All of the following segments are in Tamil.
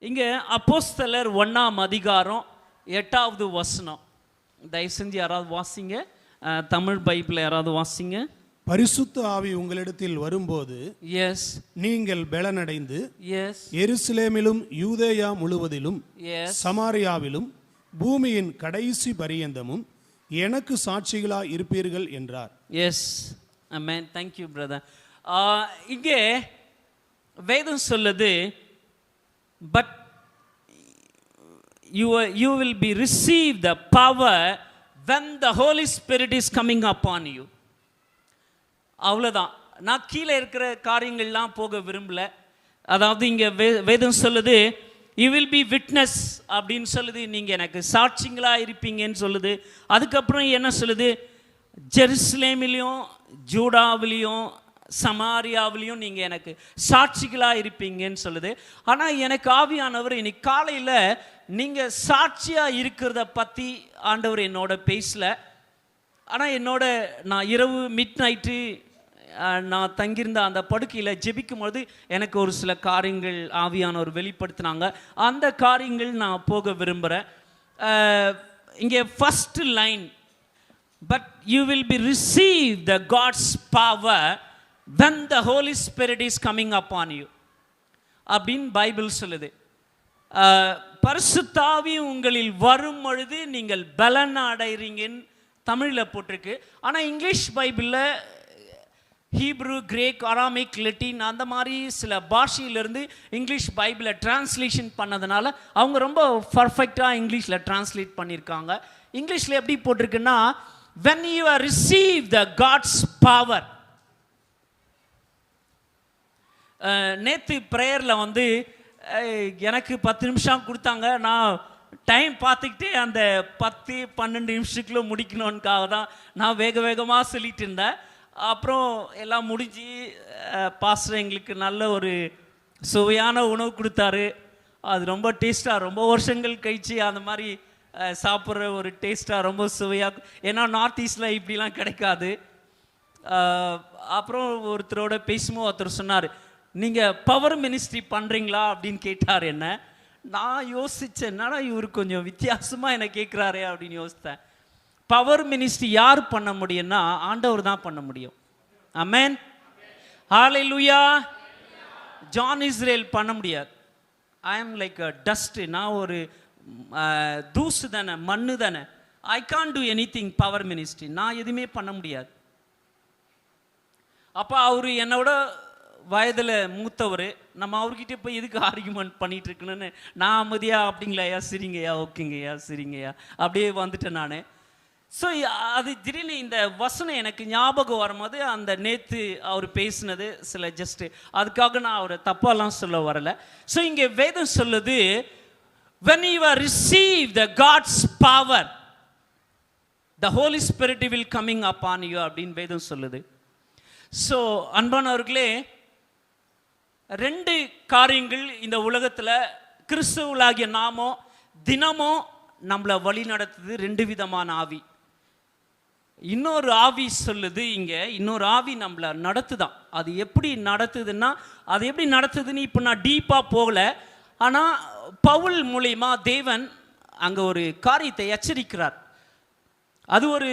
இங்கே அப்போஸ்தலர் 1ஆம் அதிகாரம் 8வது வசனம். தயவு செஞ்சு யாராவது வாசிங்க. தமிழ் பைபிள் யாராவது வாசிங்க. பரிசுத்த ஆவி உங்களிடத்தில் வரும்போது எஸ் நீங்கள் பெலனடைந்து எஸ் எருசலேமிலும் யூதேயா முழுவதிலும் எஸ் சமாரியாவிலும் பூமியின் கடைசி பரியந்தமும் எனக்கு சாட்சிகளாய் இருப்பீர்கள் என்றார். S amen. Thank you brother. இங்கே வேதம் சொல்லுது, but you will be receive the power when the Holy Spirit is coming upon you. அவ்வளோதான். நான் கீழே இருக்கிற காரியங்கள்லாம் போக விரும்பல. அதாவது இங்கே வேதம் சொல்லுது, யூ வில் பி விட்னஸ் அப்படின்னு சொல்லுது. நீங்கள் எனக்கு சாட்சிங்களாக இருப்பீங்கன்னு சொல்லுது. அதுக்கப்புறம் என்ன சொல்லுது, ஜெருசலேமிலையும் ஜூடாவிலையும் சமாரியாவிலையும் நீங்கள் எனக்கு சாட்சிகளாக இருப்பீங்கன்னு சொல்லுது. ஆனால் எனக்கு ஆவியானவர் இன்னைக்கு காலையில் நீங்கள் சாட்சியாக இருக்கிறத பற்றி ஆண்டவர் என்னோட பேசல. ஆனால் என்னோட நான் இரவு மிட் நைட்டு நான் தங்கியிருந்த அந்த படுக்கையில் ஜெபிக்கும் பொழுது எனக்கு ஒரு சில காரியங்கள் ஆவியானவர் வெளிப்படுத்தினாங்க. அந்த காரியங்கள் நான் போக விரும்புகிறேன். இங்கே first line, but you will be receive the God's power when the Holy Spirit is coming upon you அப்படின்னு பைபிள் சொல்லுது. பரிசுத்த ஆவி உங்களில் வரும் பொழுது நீங்கள் பலன் அடைகிறீங்கன்னு தமிழில் போட்டிருக்கு. ஆனால் இங்கிலீஷ் பைபிளில் ஹீப்ரு, கிரேக், அராமிக், லெட்டின் அந்த மாதிரி சில பாஷையிலிருந்து இங்கிலீஷ் பைபிளை டிரான்ஸ்லேஷன் பண்ணதுனால அவங்க ரொம்ப பர்ஃபெக்டாக இங்கிலீஷில் டிரான்ஸ்லேட் பண்ணியிருக்காங்க. இங்கிலீஷில் எப்படி போட்டிருக்குன்னா, when you are receive the God's power. நேற்று ப்ரேயரில் வந்து எனக்கு 10 நிமிஷம் கொடுத்தாங்க. நான் டைம் பார்த்துக்கிட்டே அந்த 10-12 நிமிஷத்துக்குள்ளே முடிக்கணுன்னுக்காக தான் நான் வேகமாக சொல்லிட்டு இருந்தேன். அப்புறம் எல்லாம் முடிஞ்சு பாஸ்டர் எங்களுக்கு நல்ல ஒரு சுவையான உணவு கொடுத்தாரு. அது ரொம்ப டேஸ்ட்டாக, ரொம்ப வருஷங்கள் கழிச்சு அந்த மாதிரி சாப்பிட்ற ஒரு டேஸ்ட்டாக ரொம்ப சுவையாக, ஏன்னா நார்த் ஈஸ்டில் இப்படிலாம் கிடைக்காது. அப்புறம் ஒருத்தரோட பேசும்போது ஒருத்தர் சொன்னார், நீங்கள் பவர் மினிஸ்ட்ரி பண்ணுறீங்களா அப்படின்னு கேட்டார் என்ன. நான் யோசித்தேன், என்னடா இவர் கொஞ்சம் வித்தியாசமாக என்ன கேட்குறாரே அப்படின்னு யோசித்தேன். பவர் மினிஸ்ட்ரி யார் பண்ண முடியும்னா ஆண்டவர் தான் பண்ண முடியும். ஆமென், ஹல்லேலூயா. ஜான் இஸ்ரேல் பண்ண முடியாது. ஐ ஆம் லைக் அ டஸ்ட். நான் ஒரு தூசு தானே, மண்ணு தானே. I can't two anything power ministry. நான் எதுவுமே பண்ண முடியாது. அப்போ அவர் என்னோட வயதில் மூத்தவர். நம்ம அவர்கிட்ட போய் எதுக்கு ஆர்கியூமெண்ட் பண்ணிகிட்டு இருக்கணும்னு நான் அமைதியா, அப்படிங்களையா, சரிங்கய்யா, ஓகேங்கய்யா, சரிங்கய்யா, அப்படியே வந்துட்டேன் நான். ஸோ அது திடீர்னு இந்த வசனம் எனக்கு ஞாபகம் வரும்போது, அந்த நேற்று அவர் பேசினது சில ஜஸ்ட்டு, அதுக்காக நான் அவரை தப்பாலாம் சொல்ல வரலை. ஸோ இங்கே வேதம் சொல்லுது, when you are receive the God's power, the Holy Spirit will coming upon you அப்படின்னு வேதம் சொல்லுது. ஸோ அன்பானவர்களே, 2 காரியங்கள் இந்த உலகத்தில் கிறிஸ்துவலாகிய நாமோ தினமும் நம்மளை வழி நடத்துது. 2 விதமான ஆவி. இன்னொரு ஆவி சொல்லுது, இங்கே இன்னொரு ஆவி நம்மளை நடத்துதான். அது எப்படி நடத்துதுன்னா, அது எப்படி நடத்துதுன்னு இப்போ நான் டீப்பாக போகலை. ஆனால் பவுல் மூலிமா தேவன் அங்கே ஒரு காரியத்தை எச்சரிக்கிறார். அது ஒரு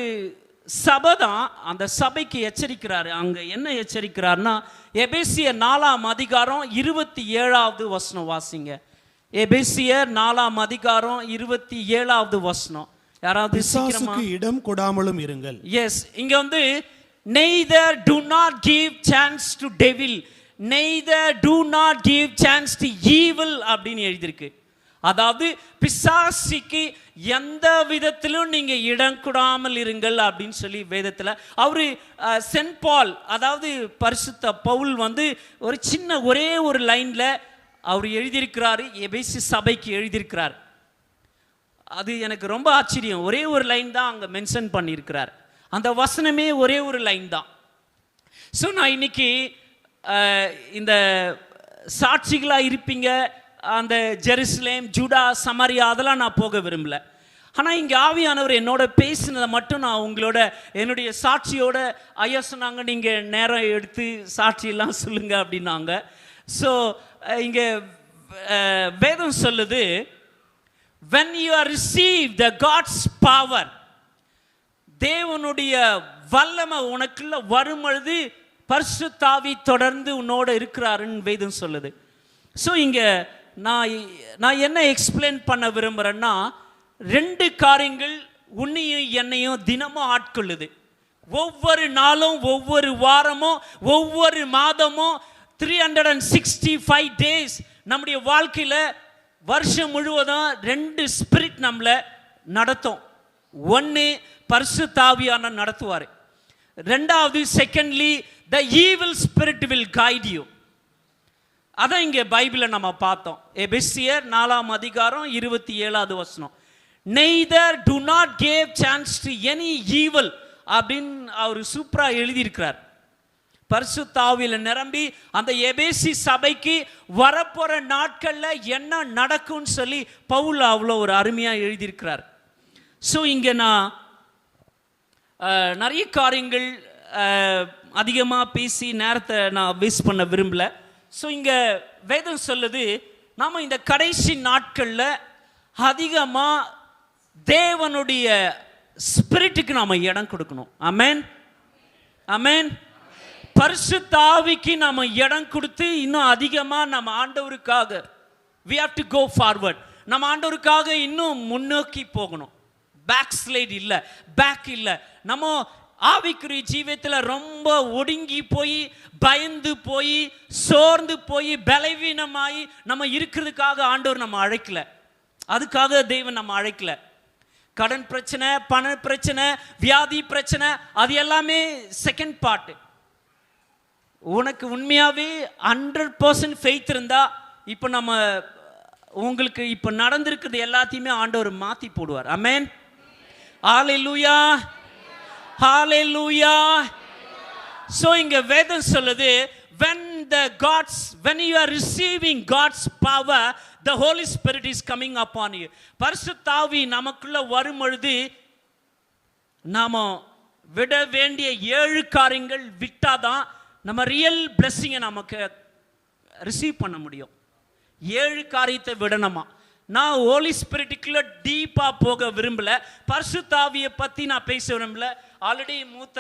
சபை தான். அந்த சபைக்கு எச்சரிக்கிறாரு. அங்கே என்ன எச்சரிக்கிறார்னா, எபேசியர் 4ஆம் அதிகாரம் 27வது வசனம் வாசிங்க. எபேசியர் 4ஆம் அதிகாரம் 27வது வசனம். யாராவது சீக்கிரமா. இடம் கொடாமலும் இருங்கள். எஸ், இங்க வந்து neither do not give chance to devil, neither do not give chance to evil அப்படின்னு எழுதியிருக்கு. அதாவது பிசாசிக்கு எந்த விதத்திலும் நீங்க இடம் கொடாமல் இருங்கள் அப்படின்னு சொல்லி வேதத்தில் அவரு சென்ட் பால், அதாவது பரிசுத்த பவுல் வந்து ஒரு சின்ன ஒரே ஒரு லைன்ல அவர் எழுதியிருக்கிறாரு. எபேசி சபைக்கு எழுதியிருக்கிறார். அது எனக்கு ரொம்ப ஆச்சரியம். ஒரே ஒரு லைன் தான் அங்கே மென்ஷன் பண்ணியிருக்கிறார். அந்த வசனமே ஒரே ஒரு லைன் தான். ஸோ நான் இன்னைக்கு இந்த சாட்சிகளாக இருப்பீங்க, அந்த ஜெருசலேம், ஜூடா, சமாரியா, அதெல்லாம் நான் போக விரும்பல. ஆனால் இங்கே ஆவியானவர் என்னோட பேசினதை மட்டும் நான் உங்களோட என்னுடைய சாட்சியோட, ஐயா சொன்னாங்க நீங்கள் நேரம் எடுத்து சாட்சியெல்லாம் சொல்லுங்க அப்படின்னாங்க. ஸோ இங்கே வேதம் சொல்லுது, when you are received the God's power, தேவனுடைய வல்லமை உனக்குள்ள வரும்பொழுது பரிசுத்த ஆவி தொடர்ந்து உன்னோட இருக்கிறாருன்னு வேதம் சொல்லுது. ஸோ இங்கே நான் என்ன எக்ஸ்பிளைன் பண்ண விரும்புகிறேன்னா, 2 காரியங்கள் உன்னையும் என்னையும் தினமும் ஆட்கொள்ளுது. ஒவ்வொரு நாளும், ஒவ்வொரு வாரமும், ஒவ்வொரு மாதமும், 365 டேஸ் நம்முடைய வாழ்க்கையில் வருஷம் முழுவதும் 2 ஸ்பிரிட் நம்மளை நடத்தும். ஒன்று பரிசுத்த ஆவியான நடத்துவார். 2வது secondly the evil spirit will guide you. அதான் இங்கே பைபிளில் நம்ம பார்த்தோம். எபேசியர் 4ஆம் அதிகாரம் 27வது வசனம். Neither do not gave chance to any evil அப்படின்னு அவர் சூப்பராக எழுதியிருக்கிறார். பரிசுத்த ஆவியில் நிரம்பி அந்த எபேசி சபைக்கு வரப்போகிற நாட்களில் என்ன நடக்கும்னு சொல்லி பவுல் அவ்வளோ ஒரு அருமையாக எழுதியிருக்கிறார். ஸோ இங்கே நான் நிறைய காரியங்கள் அதிகமாக பேசி நேரத்தை நான் வேஸ்ட் பண்ண விரும்பல. ஸோ இங்கே வேதம் சொல்லுது, நாம் இந்த கடைசி நாட்களில் அதிகமாக தேவனுடைய ஸ்பிரிட்டுக்கு நாம் இடம் கொடுக்கணும். ஆமென், ஆமென். பரிசுத்த ஆவிக்கு நாம் இடம் கொடுத்து இன்னும் அதிகமாக நம்ம ஆண்டவருக்காக we have to go forward. நம்ம ஆண்டவருக்காக இன்னும் முன்னோக்கி போகணும். பேக் ஸ்லைட் இல்லை, பேக் இல்லை. நம்ம ஆவிக்குரிய ஜீவியத்தில் ரொம்ப ஒடுங்கி போய், பயந்து போய், சோர்ந்து போய், பலவீனமாகி நம்ம இருக்கிறதுக்காக ஆண்டவர் நம்ம அழைக்கல. அதுக்காக தெய்வம் நம்ம அழைக்கல. கடன் பிரச்சனை, பண பிரச்சனை, வியாதி பிரச்சனை, அது எல்லாமே செகண்ட் பார்ட். உனக்கு உண்மையாகவே 100% ஃபெய்த் இருந்தா இப்போ நம்ம உங்களுக்கு இப்போ நடந்திருக்கிறது எல்லாத்தையுமே ஆண்டவர் மாற்றி போடுவார். ஆமென், ஹல்லேலூயா, ஹல்லேலூயா. ஸோ இங்கே வேதம் சொல்லுது, when you are receiving God's power, the Holy Spirit is coming upon you. பரிசுத்த ஆவி நமக்குள்ள வரும் பொழுது நாம விட வேண்டிய 7 காரியங்கள் விட்டாதான் நம்ம ரியல் பிளெஸ்ஸிங்கை நமக்கு ரிசீவ் பண்ண முடியும். 7 காரியத்தை விடணுமா. நான் ஹோலி ஸ்பிரிட்டுக்குள்ள டீப்பாக போக விரும்பல. பரிசுத்த ஆவியை பற்றி நான் பேச விரும்பல. ஆல்ரெடி மூத்த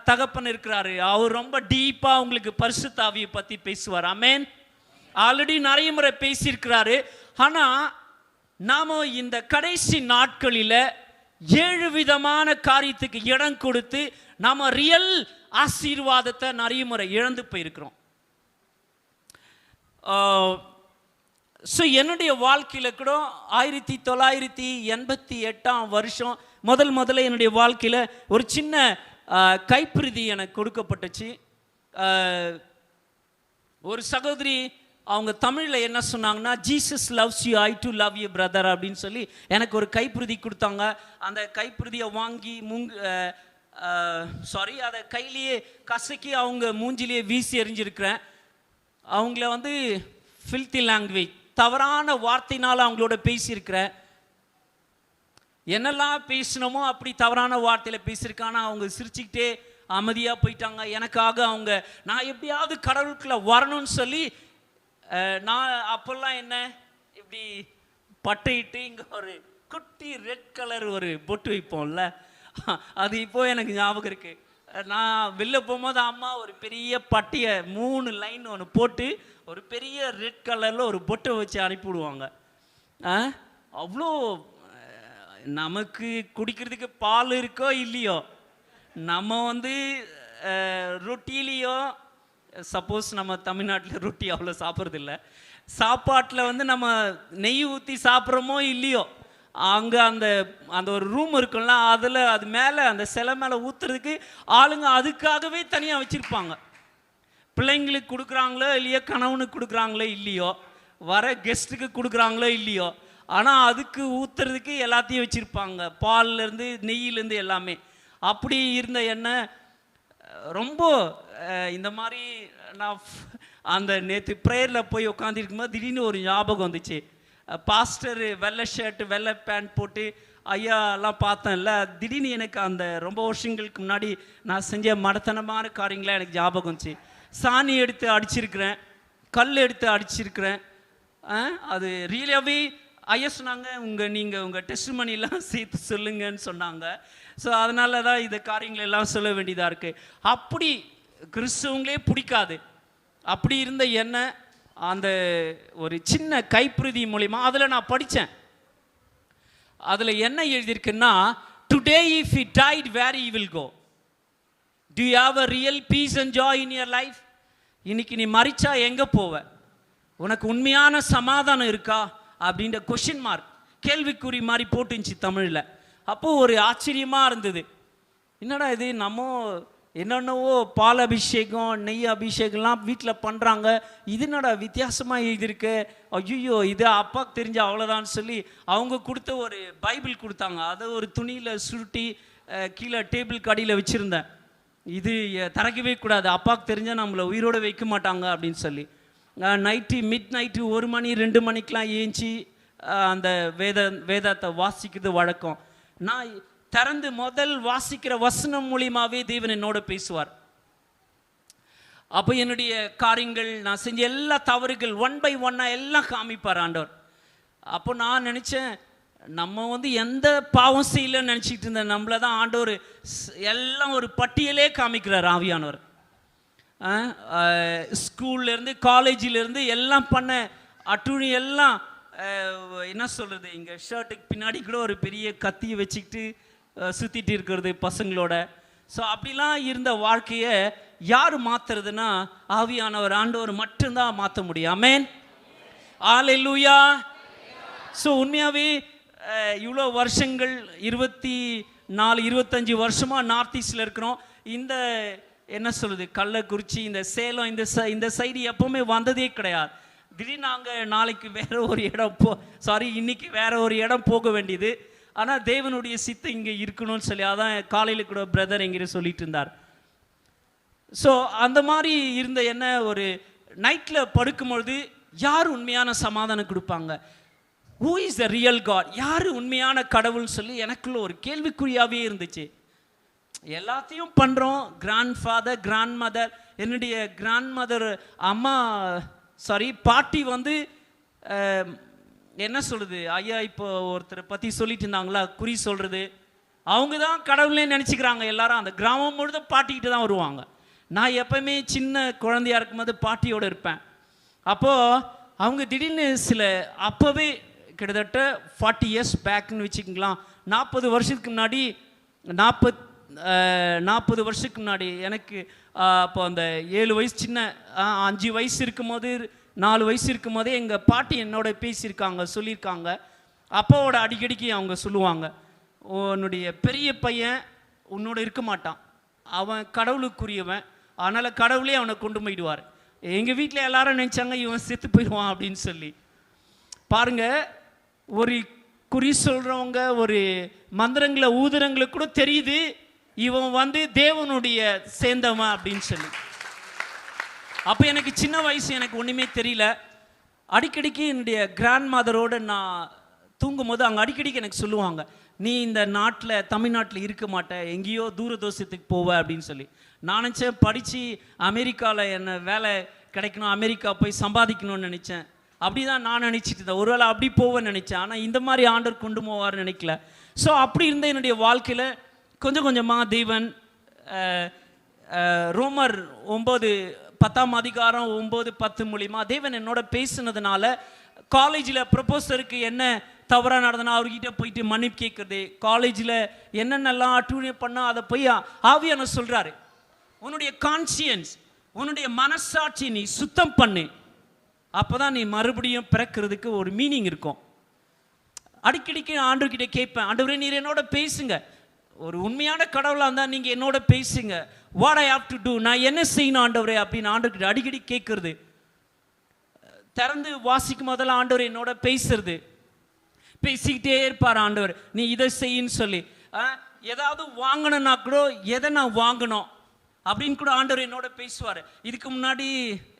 தகப்பன் இருக்கிறாரு, அவர் ரொம்ப டீப்பாக உங்களுக்கு பரிசுத்த ஆவியை பற்றி பேசுவார். ஆமென். ஆல்ரெடி நிறைய முறை பேசியிருக்கிறாரு. ஆனால் நாம் இந்த கடைசி நாட்களில் 7 விதமான காரியத்துக்கு இடம் கொடுத்து நாம் ரியல் ஆசீர்வாதத்தை நிறைய முறை இழந்து போயிருக்கிறோம். ஸோ என்னுடைய வாழ்க்கையில் கூட 1988ஆம் வருஷம் முதல்ல என்னுடைய வாழ்க்கையில் ஒரு சின்ன கைப்பிரதி எனக்கு கொடுக்கப்பட்டுச்சு. ஒரு சகோதரி அவங்க தமிழில் என்ன சொன்னாங்கன்னா, Jesus loves you, I to love you brother அப்படின்னு சொல்லி எனக்கு ஒரு கைப்பிரதி கொடுத்தாங்க. அந்த கைப்பிரதியை வாங்கி அதை கையிலேயே கசக்கி அவங்க மூஞ்சிலேயே வீசி எறிஞ்சிருக்கிறேன். அவங்கள ஃபில்த்தி லாங்குவேஜ், தவறான வார்த்தையினால் அவங்களோட பேசியிருக்கிறேன். என்னெல்லாம் பேசினமோ அப்படி தவறான வார்த்தையில் பேசியிருக்கானா அவங்க சிரிச்சுக்கிட்டே அமைதியாக போயிட்டாங்க. எனக்காக நான் எப்படியாவது கடவுளுக்குள்ளே வரணும்னு சொல்லி நான் அப்போல்லாம் என்ன இப்படி பட்டையிட்டு இங்கே ஒரு குட்டி ரெட் கலர் ஒரு பொட்டு வைப்போம்ல, அது இப்போ எனக்கு ஞாபகம் இருக்கு. நான் வெளில போகும்போது அம்மா ஒரு பெரிய பட்டியை 3 லைன் ஒன்று போட்டு ஒரு பெரிய ரெட் கலரில் ஒரு பொட்டை வச்சு அனுப்பிவிடுவாங்க. அவ்வளோ நமக்கு குடிக்கிறதுக்கு பால் இருக்கோ இல்லையோ, நம்ம ரொட்டிலேயோ, சப்போஸ் நம்ம தமிழ்நாட்டில் ரொட்டி அவ்வளோ சாப்பிட்றதில்ல, சாப்பாட்டில் நம்ம நெய் ஊற்றி சாப்பிட்றோமோ இல்லையோ, அங்கே அந்த ஒரு ரூம் இருக்கும்ல, அது மேலே அந்த சிலை மேலே ஊற்றுறதுக்கு ஆளுங்க அதுக்காகவே தனியாக வச்சுருப்பாங்க. பிள்ளைங்களுக்கு கொடுக்குறாங்களோ இல்லையோ, கணவனுக்கு கொடுக்குறாங்களோ இல்லையோ, வர கெஸ்ட்டுக்கு கொடுக்குறாங்களோ இல்லையோ, ஆனால் அதுக்கு ஊற்றுறதுக்கு எல்லாத்தையும் வச்சுருப்பாங்க. பால்லேருந்து நெய்யிலேருந்து எல்லாமே. அப்படி இருந்த எண்ணெய் ரொம்ப இந்த மாதிரி நான் அந்த நேற்று ப்ரேயரில் போய் உட்காந்துருக்கும்போது திடீர்னு ஒரு ஞாபகம் வந்துச்சு. பாஸ்டர் வெள்ளை ஷர்ட்டு வெள்ளை பேண்ட் போட்டு ஐயாலாம் பார்த்தேன்ல, திடீர்னு எனக்கு அந்த ரொம்ப வருஷங்களுக்கு முன்னாடி நான் செஞ்ச மடத்தனமான காரியங்களாம் எனக்கு ஞாபகம் வந்துச்சு. சாணி எடுத்து அடிச்சிருக்கிறேன், கல் எடுத்து அடிச்சிருக்கிறேன், அது ரியலாகவே ஐயா சொன்னாங்க, நீங்கள் உங்கள் டெஸ்டிமனிலாம் சேர்த்து சொல்லுங்கன்னு சொன்னாங்க. ஸோ அதனால தான் இந்த காரியங்கள் எல்லாம் சொல்ல வேண்டியதாக இருக்குது. அப்படி கிறிஸ்தவங்களே பிடிக்காது. அப்படி இருந்த என்ன அந்த ஒரு சின்ன கைப்பிரதி மூலிமா அதில் நான் படித்தேன். அதில் என்ன எழுதியிருக்குன்னா, today if you died where you will go, do you have a real peace and joy in your life? இன்னைக்கு நீ மறிச்சா எங்கே போவ? உனக்கு உண்மையான சமாதானம் இருக்கா அப்படின்ற கொஷின் மார்க், கேள்விக்குறி மாதிரி போட்டுச்சு தமிழில். அப்போது ஒரு ஆச்சரியமாக இருந்தது. என்னடா இது, நம்ம என்னென்னவோ பால் அபிஷேகம் நெய் அபிஷேகம்லாம் வீட்டில் பண்ணுறாங்க, இது என்னடா வித்தியாசமாக எழுதியிருக்கு, ஐயோ இது அப்பாவுக்கு தெரிஞ்ச அவ்வளோதான்னு சொல்லி அவங்க கொடுத்த ஒரு பைபிள் கொடுத்தாங்க. அதை ஒரு துணியில் சுருட்டி கீழே டேபிள் கடியில் வச்சுருந்தேன். இது திறக்கவே கூடாது, அப்பாவுக்கு தெரிஞ்சால் நம்மளை உயிரோடு வைக்க மாட்டாங்க அப்படின்னு சொல்லி. மிட் நைட்டு 1 மணி 2 மணிக்கெலாம் ஏஞ்சி அந்த வேதத்தை வாசிக்கிறது வழக்கம். நான் திறந்து முதல் வாசிக்கிற வசனம் மூலியமாகவே தேவன் என்னோட பேசுவார். அப்போ என்னுடைய காரியங்கள், நான் செஞ்ச எல்லா தவறுகள் 1 by 1 எல்லாம் காமிப்பார் ஆண்டவர். அப்போ நான் நினச்சேன், நம்ம எந்த பாவம் செய்யலன்னு நினச்சிக்கிட்டு இருந்தேன். நம்மளை தான் ஆண்டவர் எல்லாம் ஒரு பட்டியலே காமிக்கிறார் ஆவியானவர். ஸ்கூல்லேருந்து காலேஜிலேருந்து எல்லாம் பண்ண அட்டுணி எல்லாம் என்ன சொல்கிறது, இங்கே ஷர்ட்டுக்கு பின்னாடி கூட ஒரு பெரிய கத்தியை வச்சுக்கிட்டு சுற்றிட்டு இருக்கிறது பசங்களோட. ஸோ அப்படிலாம் இருந்த வாழ்க்கையை யார் மாற்றுறதுன்னா ஆவியானவர் ஆண்டவர் மட்டும்தான் மாற்ற முடியும். ஆமென், அல்லேலூயா. ஸோ உண்மையாகவே இவ்வளோ வருஷங்கள் 24-25 வருஷமாக நார்த் ஈஸ்டில் இருக்கிறோம். இந்த என்ன சொல்கிறது, கள்ளக்குறிச்சி, இந்த சேலம், இந்த சைடு எப்போவுமே வந்ததே கிடையாது. திடீர்னு நாங்கள் நாளைக்கு வேறு ஒரு இடம் இன்னைக்கு வேறு ஒரு இடம் போக வேண்டியது. ஆனால் தேவனுடைய சித்தம் இங்கே இருக்கணும்னு சொல்லி, அதான் காலையில் கூட பிரதர் எங்கிட்ட சொல்லிட்டு இருந்தார். ஸோ அந்த மாதிரி இருந்த என்ன, ஒரு நைட்டில் படுக்கும்பொழுது யார் உண்மையான சமாதானம் கொடுப்பாங்க, who is the real God, யார் உண்மையான கடவுள்னு சொல்லி எனக்குள்ள ஒரு கேள்விக்குறியாகவே இருந்துச்சு. எல்லாத்தையும் பண்ணுறோம், கிராண்ட் ஃபாதர் கிராண்ட் மதர், என்னுடைய கிராண்ட் மதர் பாட்டி என்ன சொல்கிறது, ஐயா இப்போ ஒருத்தரை பற்றி சொல்லிட்டு இருந்தாங்களா, குறி சொல்கிறது, அவங்க தான் கடவுளே நினச்சிக்கிறாங்க எல்லாரும். அந்த கிராமம் முழுதும் பாட்டிக்கிட்டு தான் வருவாங்க. நான் எப்போவுமே சின்ன குழந்தையாக இருக்கும்போது பாட்டியோடு இருப்பேன். அப்போது அவங்க திடீர்னு அப்போவே கிட்டத்தட்ட 40 years பேக்குன்னு வச்சுக்கிங்களா, 40 வருஷத்துக்கு முன்னாடி 40 வருஷத்துக்கு முன்னாடி எனக்கு அப்போ அந்த 7 வயசு சின்ன 5 வயசு இருக்கும்போது 4 வயசு இருக்கும்போதே எங்கள் பாட்டி என்னோட பேசியிருக்காங்க, சொல்லியிருக்காங்க. அப்பாவோட அடிக்கடிக்கு அவங்க சொல்லுவாங்க, உன்னுடைய பெரிய பையன் உன்னோட இருக்க மாட்டான், அவன் கடவுளுக்குரியவன், அதனால் கடவுளே அவனை கொண்டு போயிடுவார். எங்கள் வீட்டில் எல்லாரும் நினச்சாங்க இவன் செத்து போயிடுவான் அப்படின்னு சொல்லி. பாருங்கள், ஒரு குறி சொல்கிறவங்க, ஒரு மந்திரங்களை ஊதுறங்களுக்கு கூட தெரியுது இவன் தேவனுடைய சேர்ந்தவன் அப்படின்னு சொல்லி. அப்போ எனக்கு சின்ன வயசு, எனக்கு ஒன்றுமே தெரியல. அடிக்கடிக்கு என்னுடைய கிராண்ட் மதரோடு நான் தூங்கும்போது அவங்க அடிக்கடிக்கு எனக்கு சொல்லுவாங்க, நீ இந்த தமிழ்நாட்டில் இருக்க மாட்டேன், எங்கேயோ தூரதோஷத்துக்கு போவ அப்படின்னு சொல்லி. நான் நினச்சேன் படித்து அமெரிக்காவில் என்ன வேலை கிடைக்கணும், அமெரிக்கா போய் சம்பாதிக்கணும்னு நினச்சேன். அப்படி தான் நான் நினச்சிட்டு இருந்தேன். ஒருவேளை அப்படி போவேன்னு நினச்சேன், ஆனால் இந்த மாதிரி ஆண்டவர் கொண்டு போவார்னு நினைக்கல. ஸோ அப்படி இருந்த என்னுடைய வாழ்க்கையில் கொஞ்சம் கொஞ்சமாக தேவன் ரோமர் 9:10 மூலிமா தேவன் என்னோட பேசுனதுனால, காலேஜில் ப்ரொபோசருக்கு என்ன தவறாக நடந்தனா அவர்கிட்ட போயிட்டு மன்னிப்பு கேட்குறது, காலேஜில் என்னென்னலாம் அட்டூழிய பண்ணால் அதை போய் ஆவியானவர் சொல்கிறாரு, உன்னுடைய கான்சியன்ஸ், உன்னுடைய மனசாட்சி நீ சுத்தம் பண்ணு, அப்போ தான் நீ மறுபடியும் பிறக்கிறதுக்கு ஒரு மீனிங் இருக்கும். அடிக்கடிக்கு ஆண்டவர்கிட்ட கேட்பேன், ஆண்டவரே நீர் என்னோட பேசுங்க, ஒரு உண்மையான கடவுளாக இருந்தால் நீங்கள் என்னோட பேசுங்க, what I have to do, நான் என்ன செய்யணும் ஆண்டவரே அப்படின்னு ஆண்டவர்கிட்ட அடிக்கடி கேட்குறது. திறந்து வாசிக்கும் போதெல்லாம் ஆண்டவர் என்னோட பேசுறது, பேசிக்கிட்டே இருப்பார் ஆண்டவர், நீ இதை செய்யின்னு சொல்லி. ஏதாவது வாங்கணும்னா கூட எதை நான் வாங்கணும் அப்படின்னு கூட ஆண்டவர் என்னோட பேசுவார். இதுக்கு முன்னாடி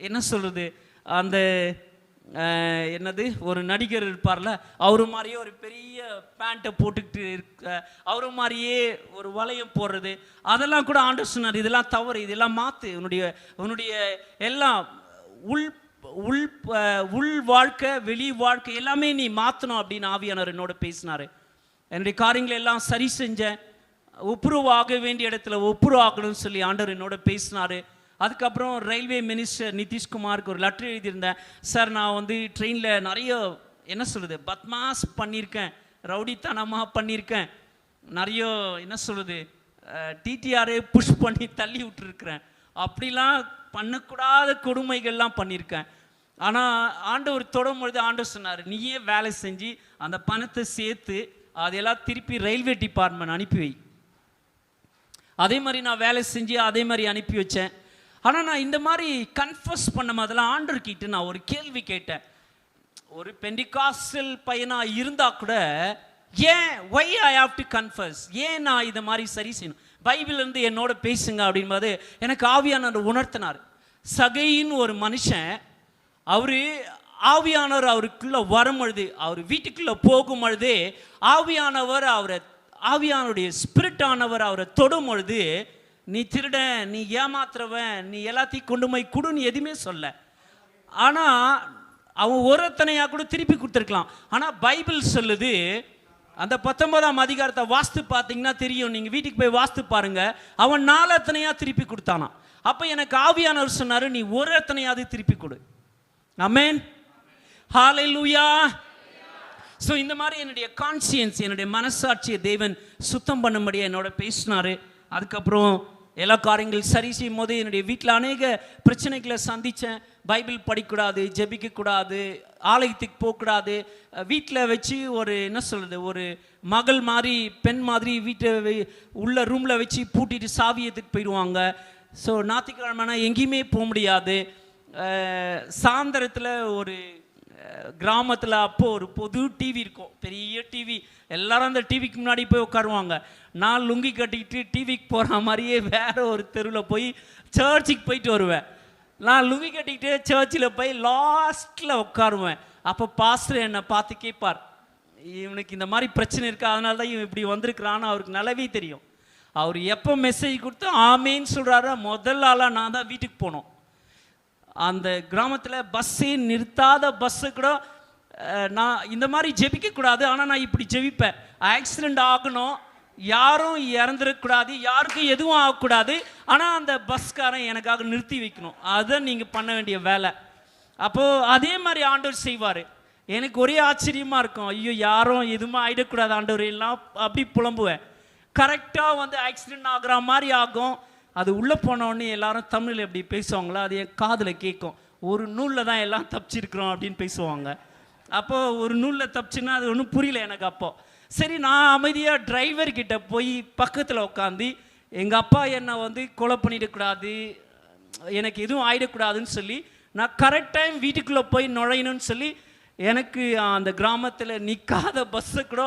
என்ன சொல்கிறது, அந்த என்னது ஒரு நடிகர் இருப்பார்ல, அவரு மாதிரியே ஒரு பெரிய பேண்ட்டை போட்டுக்கிட்டு அவரு மாதிரியே ஒரு வளையம் போடுறது, அதெல்லாம் கூட ஆண்டவர் சொன்னார், இதெல்லாம் தவறு, இதெல்லாம் மாற்று, உன்னுடைய எல்லாம் உள் உள் உள் வாழ்க்கை வெளி வாழ்க்கை எல்லாமே நீ மாற்றணும் அப்படின்னு ஆவியானவர் என்னோட பேசினார். என்னுடைய காரியங்களை எல்லாம் சரி செஞ்சேன். ஒப்புரவாக வேண்டிய இடத்துல ஒப்புரவாகணும்னு சொல்லி ஆண்டவர் என்னோட பேசினார். அதுக்கப்புறம் ரயில்வே மினிஸ்டர் நிதிஷ்குமாருக்கு ஒரு லெட்டர் எழுதியிருந்தேன். சார், நான் வந்து ட்ரெயினில் நிறைய என்ன சொல்கிறது பத்மாஸ் பண்ணியிருக்கேன், ரவுடித்தனமாக பண்ணியிருக்கேன், நிறைய என்ன சொல்கிறது டிடிஆரே புஷ் பண்ணி தள்ளி விட்டுருக்குறேன், அப்படிலாம் பண்ணக்கூடாத கொடுமைகள்லாம் பண்ணியிருக்கேன். ஆனால் ஆண்டவர் தொடும்பொழுது ஆண்டவர் சொன்னார், நீயே வேலை செஞ்சு அந்த பணத்தை சேர்த்து அதையெல்லாம் திருப்பி ரயில்வே டிபார்ட்மெண்ட் அனுப்பி வை. அதே மாதிரி நான் வேலை செஞ்சு அதே மாதிரி அனுப்பி வச்சேன். ஆனால் நான் இந்த மாதிரி கன்ஃபஸ் பண்ண மாதிரிலாம் ஆண்டவர்கிட்ட நான் ஒரு கேள்வி கேட்டேன். ஒரு பெண்டிகாஸ்டல் பையனாக இருந்தால் கூட ஏன் why I have to confuse, ஏன் நான் இதை மாதிரி சரி செய்யணும், பைபிள்லேருந்து என்னோட பேசுங்க அப்படின்போது எனக்கு ஆவியானவர் உணர்த்தினார். சகைன்னு ஒரு மனுஷன், அவர் ஆவியானவர் அவருக்குள்ளே வரும்பொழுது, அவர் வீட்டுக்குள்ளே போகும் பொழுது ஆவியானவருடைய ஸ்பிரிட் ஆனவர் அவரை தொடும் பொழுது, நீ திருடன், நீ ஏமாத்துறவன், நீ எல்லாத்தையும் கொண்டு போய் கொடுன்னு எதுவுமே சொல்ல. ஆனால் அவன் ஒருத்தனையாக கூட திருப்பி கொடுத்துருக்கலாம். ஆனால் பைபிள் சொல்லுது, அந்த 19ஆம் அதிகாரத்தை வாஸ்து பார்த்தீங்கன்னா தெரியும், நீங்கள் வீட்டுக்கு போய் வாஸ்து பாருங்க, அவன் 4 திருப்பி கொடுத்தானான். அப்போ எனக்கு ஆவியானவர் சொன்னார், நீ ஒரு எத்தனையாவது திருப்பி கொடு. ஆமென், ஹல்லேலூயா. ஸோ இந்த மாதிரி என்னுடைய கான்சியன்ஸ், என்னுடைய மனசாட்சியை தேவன் சுத்தம் பண்ணும்படியே என்னோட பேசினார். அதுக்கப்புறம் எல்லா காரியங்கள் சரி செய்யும் போது என்னுடைய வீட்டில் அநேக பிரச்சனைகளை சந்தித்தேன். பைபிள் படிக்கக்கூடாது, ஜெபிக்கக்கூடாது, ஆலயத்துக்கு போகக்கூடாது, வீட்டில் வச்சு ஒரு என்ன சொல்கிறது ஒரு மகள் மாதிரி பெண் மாதிரி வீட்டை உள்ள ரூமில் வச்சு பூட்டிட்டு சாவி எடுத்துட்டு போயிடுவாங்க. ஸோ ஞாயிற்றுக்கிழமைனா எங்கேயுமே போக முடியாது. சாயந்தரத்தில் ஒரு கிராமத்தில் அப்போது ஒரு பொது டிவி இருக்கும், பெரிய டிவி, எல்லாரும் அந்த டிவிக்கு முன்னாடி போய் உட்காருவாங்க. நான் லுங்கி கட்டிக்கிட்டு டிவிக்கு போகிற மாதிரியே வேற ஒரு தெருவில் போய் சர்ச்சுக்கு போயிட்டு வருவேன். நான் லுங்கி கட்டிக்கிட்டு சர்ச்சில் போய் லாஸ்ட்டில் உட்காருவேன். அப்போ பாஸ்டர் என்னை பார்த்து கேட்பார், இவனுக்கு இந்த மாதிரி பிரச்சனை இருக்குது, அதனால தான் இவன் இப்படி வந்திருக்கிறான்னு அவருக்கு நல்லாவே தெரியும். அவர் எப்போ மெசேஜ் கொடுத்து ஆமேன்னு சொல்கிறாரோ முதல் ஆளாக நான் தான் வீட்டுக்கு போனோம். அந்த கிராமத்தில் பஸ்ஸே நிறுத்தாத பஸ்ஸு கூட நான் இந்த மாதிரி ஜெபிக்கக்கூடாது, ஆனால் நான் இப்படி ஜெபிப்பேன். ஆக்சிடெண்ட் ஆகணும், யாரும் இறந்துடக்கூடாது, யாருக்கும் எதுவும் ஆகக்கூடாது, ஆனால் அந்த பஸ்காரன் எனக்காக நிறுத்தி வைக்கணும், அதுதான் நீங்கள் பண்ண வேண்டிய வேலை. அப்போது அதே மாதிரி ஆண்டவர் செய்வார். எனக்கு ஒரே ஆச்சரியமாக இருக்கும், ஐயோ யாரும் எதுவுமே ஆகிடக்கூடாது ஆண்டவர், எல்லாம் அப்படி புலம்புவேன். கரெக்டாக வந்து ஆக்சிடெண்ட் ஆகிற மாதிரி ஆகும். அது உள்ளே போனோடனே எல்லாரும் தமிழில் எப்படி பேசுவாங்களோ அது என் காதில் கேட்கும். ஒரு நூலில் தான் எல்லாம் தப்பிச்சிருக்கிறோம் அப்படின்னு பேசுவாங்க. அப்போது ஒரு நூலில் தப்பிச்சுன்னா அது ஒன்றும் புரியல எனக்கு. அப்போது சரி, நான் அமைதியாக டிரைவர்கிட்ட போய் பக்கத்தில் உட்காந்து, எங்கள் அப்பா என்னை வந்து கொலை பண்ணிடக்கூடாது, எனக்கு எதுவும் ஆகிடக்கூடாதுன்னு சொல்லி நான் கரெக்ட் டைம் வீட்டுக்குள்ளே போய் நுழையணும்னு சொல்லி, எனக்கு அந்த கிராமத்தில் நிற்காத பஸ்ஸை கூட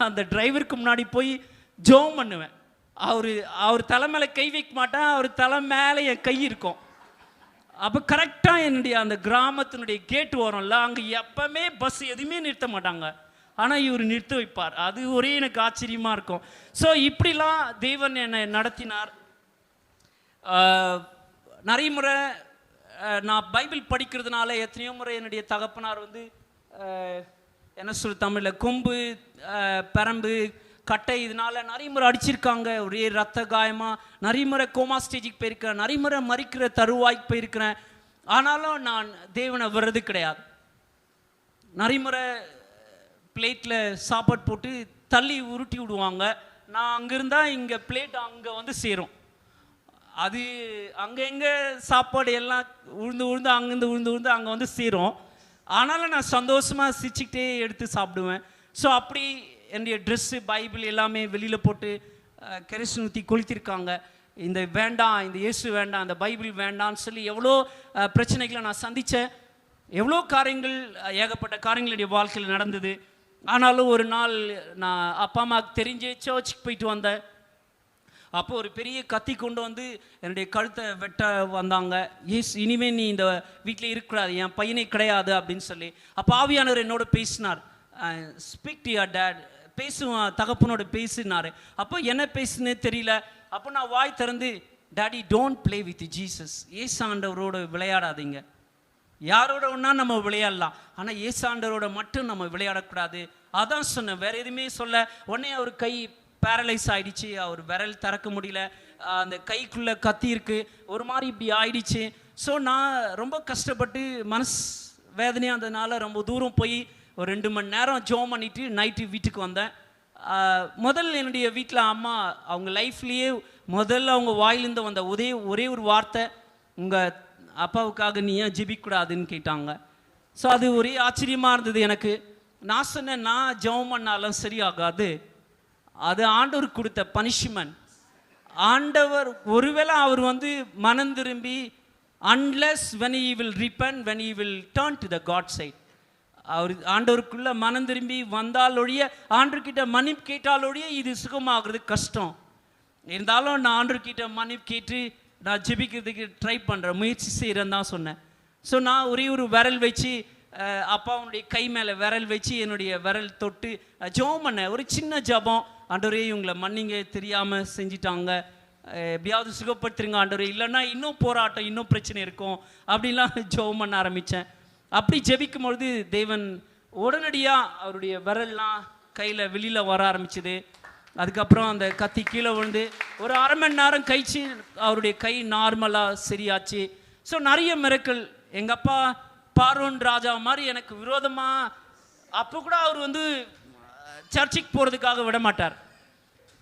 அந்த டிரைவருக்கு முன்னாடி போய் ஜெபம் பண்ணுவேன். அவர் தலை மேலே கை வைக்க மாட்டேன், அவர் தலை மேலே என் கை இருக்கும். அப்போ கரெக்டாக என்னுடைய அந்த கிராமத்தினுடைய கேட்டு வரும்ல, அங்கே எப்பவுமே பஸ் எதுவுமே நிறுத்த மாட்டாங்க, ஆனால் இவர் நிறுத்த வைப்பார். அது ஒரே எனக்கு ஆச்சரியமாக இருக்கும். ஸோ இப்படிலாம் தேவன் என்னை நடத்தினார். நிறைய முறை நான் பைபிள் படிக்கிறதுனால எத்தனையோ முறை என்னுடைய தகப்பனார் வந்து என்ன சொல்ல தமிழில் கொம்பு, பெரம்பு, கட்டை, இதனால நிறைய முறை அடிச்சிருக்காங்க, ஒரே ரத்த காயமாக. நிறைய முறை கோமா ஸ்டேஜுக்கு போயிருக்கிறேன், நிறைய முறை மறிக்கிற தருவாய்க்கு போயிருக்கிறேன். ஆனாலும் நான் தேவனை வர்றது கிடையாது. நிறைய முறை பிளேட்டில் சாப்பாடு போட்டு தள்ளி உருட்டி விடுவாங்க, நான் அங்கே இருந்தால் இங்கே பிளேட் அங்கே வந்து சேரும். அது அங்கே எங்கே சாப்பாடு எல்லாம் உழுந்து அங்கேருந்து உழுந்து அங்கே வந்து சேரும். ஆனாலும் நான் சந்தோஷமாக சிரிச்சுக்கிட்டே எடுத்து சாப்பிடுவேன். ஸோ அப்படி என்னுடைய ட்ரெஸ்ஸு, பைபிள் எல்லாமே வெளியில் போட்டு கெரசின் ஊற்றி கொளுத்திருக்காங்க. இந்த வேண்டாம், இந்த இயேசு வேண்டாம், இந்த பைபிள் வேண்டான்னு சொல்லி எவ்வளோ பிரச்சனைகளை நான் சந்தித்தேன். எவ்வளோ காரியங்கள், ஏகப்பட்ட காரியங்கள் என்னுடைய வாழ்க்கையில் நடந்தது. ஆனாலும் ஒரு நாள் நான் அப்பா அம்மாவுக்கு தெரிஞ்சு சர்ச்சுக்கு போயிட்டு வந்தேன். அப்போது ஒரு பெரிய கத்தி கொண்டு வந்து என்னுடைய கழுத்தை வெட்ட வந்தாங்க. இனிமேல் நீ இந்த வீட்டில் இருக்கக்கூடாது, என் பையனே கிடையாது அப்படின்னு சொல்லி. அப்போ ஆவியானவர் என்னோட பேசினார், ஸ்பீக் டு யுவர் டேட், பேசுவான் தகப்பனோட பேசினார். அப்போ என்ன பேசுனே தெரியல. அப்போ நான் வாய் திறந்து, daddy don't play with Jesus, ஏசு ஆண்டவரோடு விளையாடாதீங்க, யாரோட ஒன்றா நம்ம விளையாடலாம், ஆனால் ஏசாண்டரோட மட்டும் நம்ம விளையாடக்கூடாது. அதான் சொன்னேன், வேற எதுவுமே சொல்ல. உடனே அவர் கை பேரலைஸ் ஆயிடுச்சு, அவர் விரல் திறக்க முடியல, அந்த கைக்குள்ளே கத்தி இருக்கு, ஒரு மாதிரி இப்படி ஆயிடுச்சு. ஸோ நான் ரொம்ப கஷ்டப்பட்டு மனசு வேதனையாக இருந்ததுனால ரொம்ப தூரம் போய் ஒரு 2 மணி நேரம் ஜோம் பண்ணிவிட்டு நைட்டு வீட்டுக்கு வந்தேன். முதல்ல என்னுடைய வீட்டில் அம்மா அவங்க லைஃப்லேயே முதல்ல அவங்க வாயிலிருந்து வந்த ஒரே ஒரு வார்த்தை, உங்கள் அப்பாவுக்காக நீ ஏன் ஜெபிக்கூடாதுன்னு கேட்டாங்க. ஸோ அது ஒரே ஆச்சரியமாக இருந்தது எனக்கு. நான் சொன்னேன், நான் ஜெபம் பண்ணாலும் சரியாகாது, அது ஆண்டவர் கொடுத்த பனிஷ்மெண்ட். ஆண்டவர் ஒருவேளை அவர் மனம் திரும்பி, unless when he will repent, when he will turn to the God side, அவர் ஆண்டவருக்குள்ள மனம் திரும்பி வந்தாலொழிய, ஆண்டவர்கிட்ட மன்னிப்பு கேட்டாலொழிய இது சுகமாகிறது கஷ்டம். இருந்தாலும் நான் ஆண்டவர்கிட்ட மன்னிப்பு கேட்டு நான் ஜெபிக்கிறதுக்கு ட்ரை பண்ணுறேன், முயற்சி செய்கிறேன்னு தான் சொன்னேன். ஸோ நான் ஒரே ஒரு விரல் வச்சு அப்பாவுடைய கை மேலே விரல் வச்சு என்னுடைய விரல் தொட்டு ஜெபம் பண்ணேன். ஒரு சின்ன ஜெபம், ஆண்டவரே இவங்களை மன்னிங்க, தெரியாமல் செஞ்சிட்டாங்க, எப்படியாவது சுகப்படுத்துருங்க ஆண்டவரே, இல்லைன்னா இன்னும் போராட்டம், இன்னும் பிரச்சனை இருக்கும் அப்படின்லாம் ஜெபம் பண்ண ஆரம்பித்தேன். அப்படி ஜெபிக்கும் பொழுது தேவன் உடனடியாக அவருடைய விரல்லாம் கையில் வெளியில் வர ஆரம்பிச்சுது. அதுக்கப்புறம் அந்த கத்தி கீழே விழுந்து ஒரு 1/2 மணி நேரம் கழிச்சு அவருடைய கை நார்மலாக சரியாச்சு. ஸோ நிறைய மிரக்கல். எங்கள் அப்பா பார்வோன் ராஜா மாதிரி எனக்கு விரோதமாக, அப்போ கூட அவர் சர்ச்சுக்கு போகிறதுக்காக விட மாட்டார்.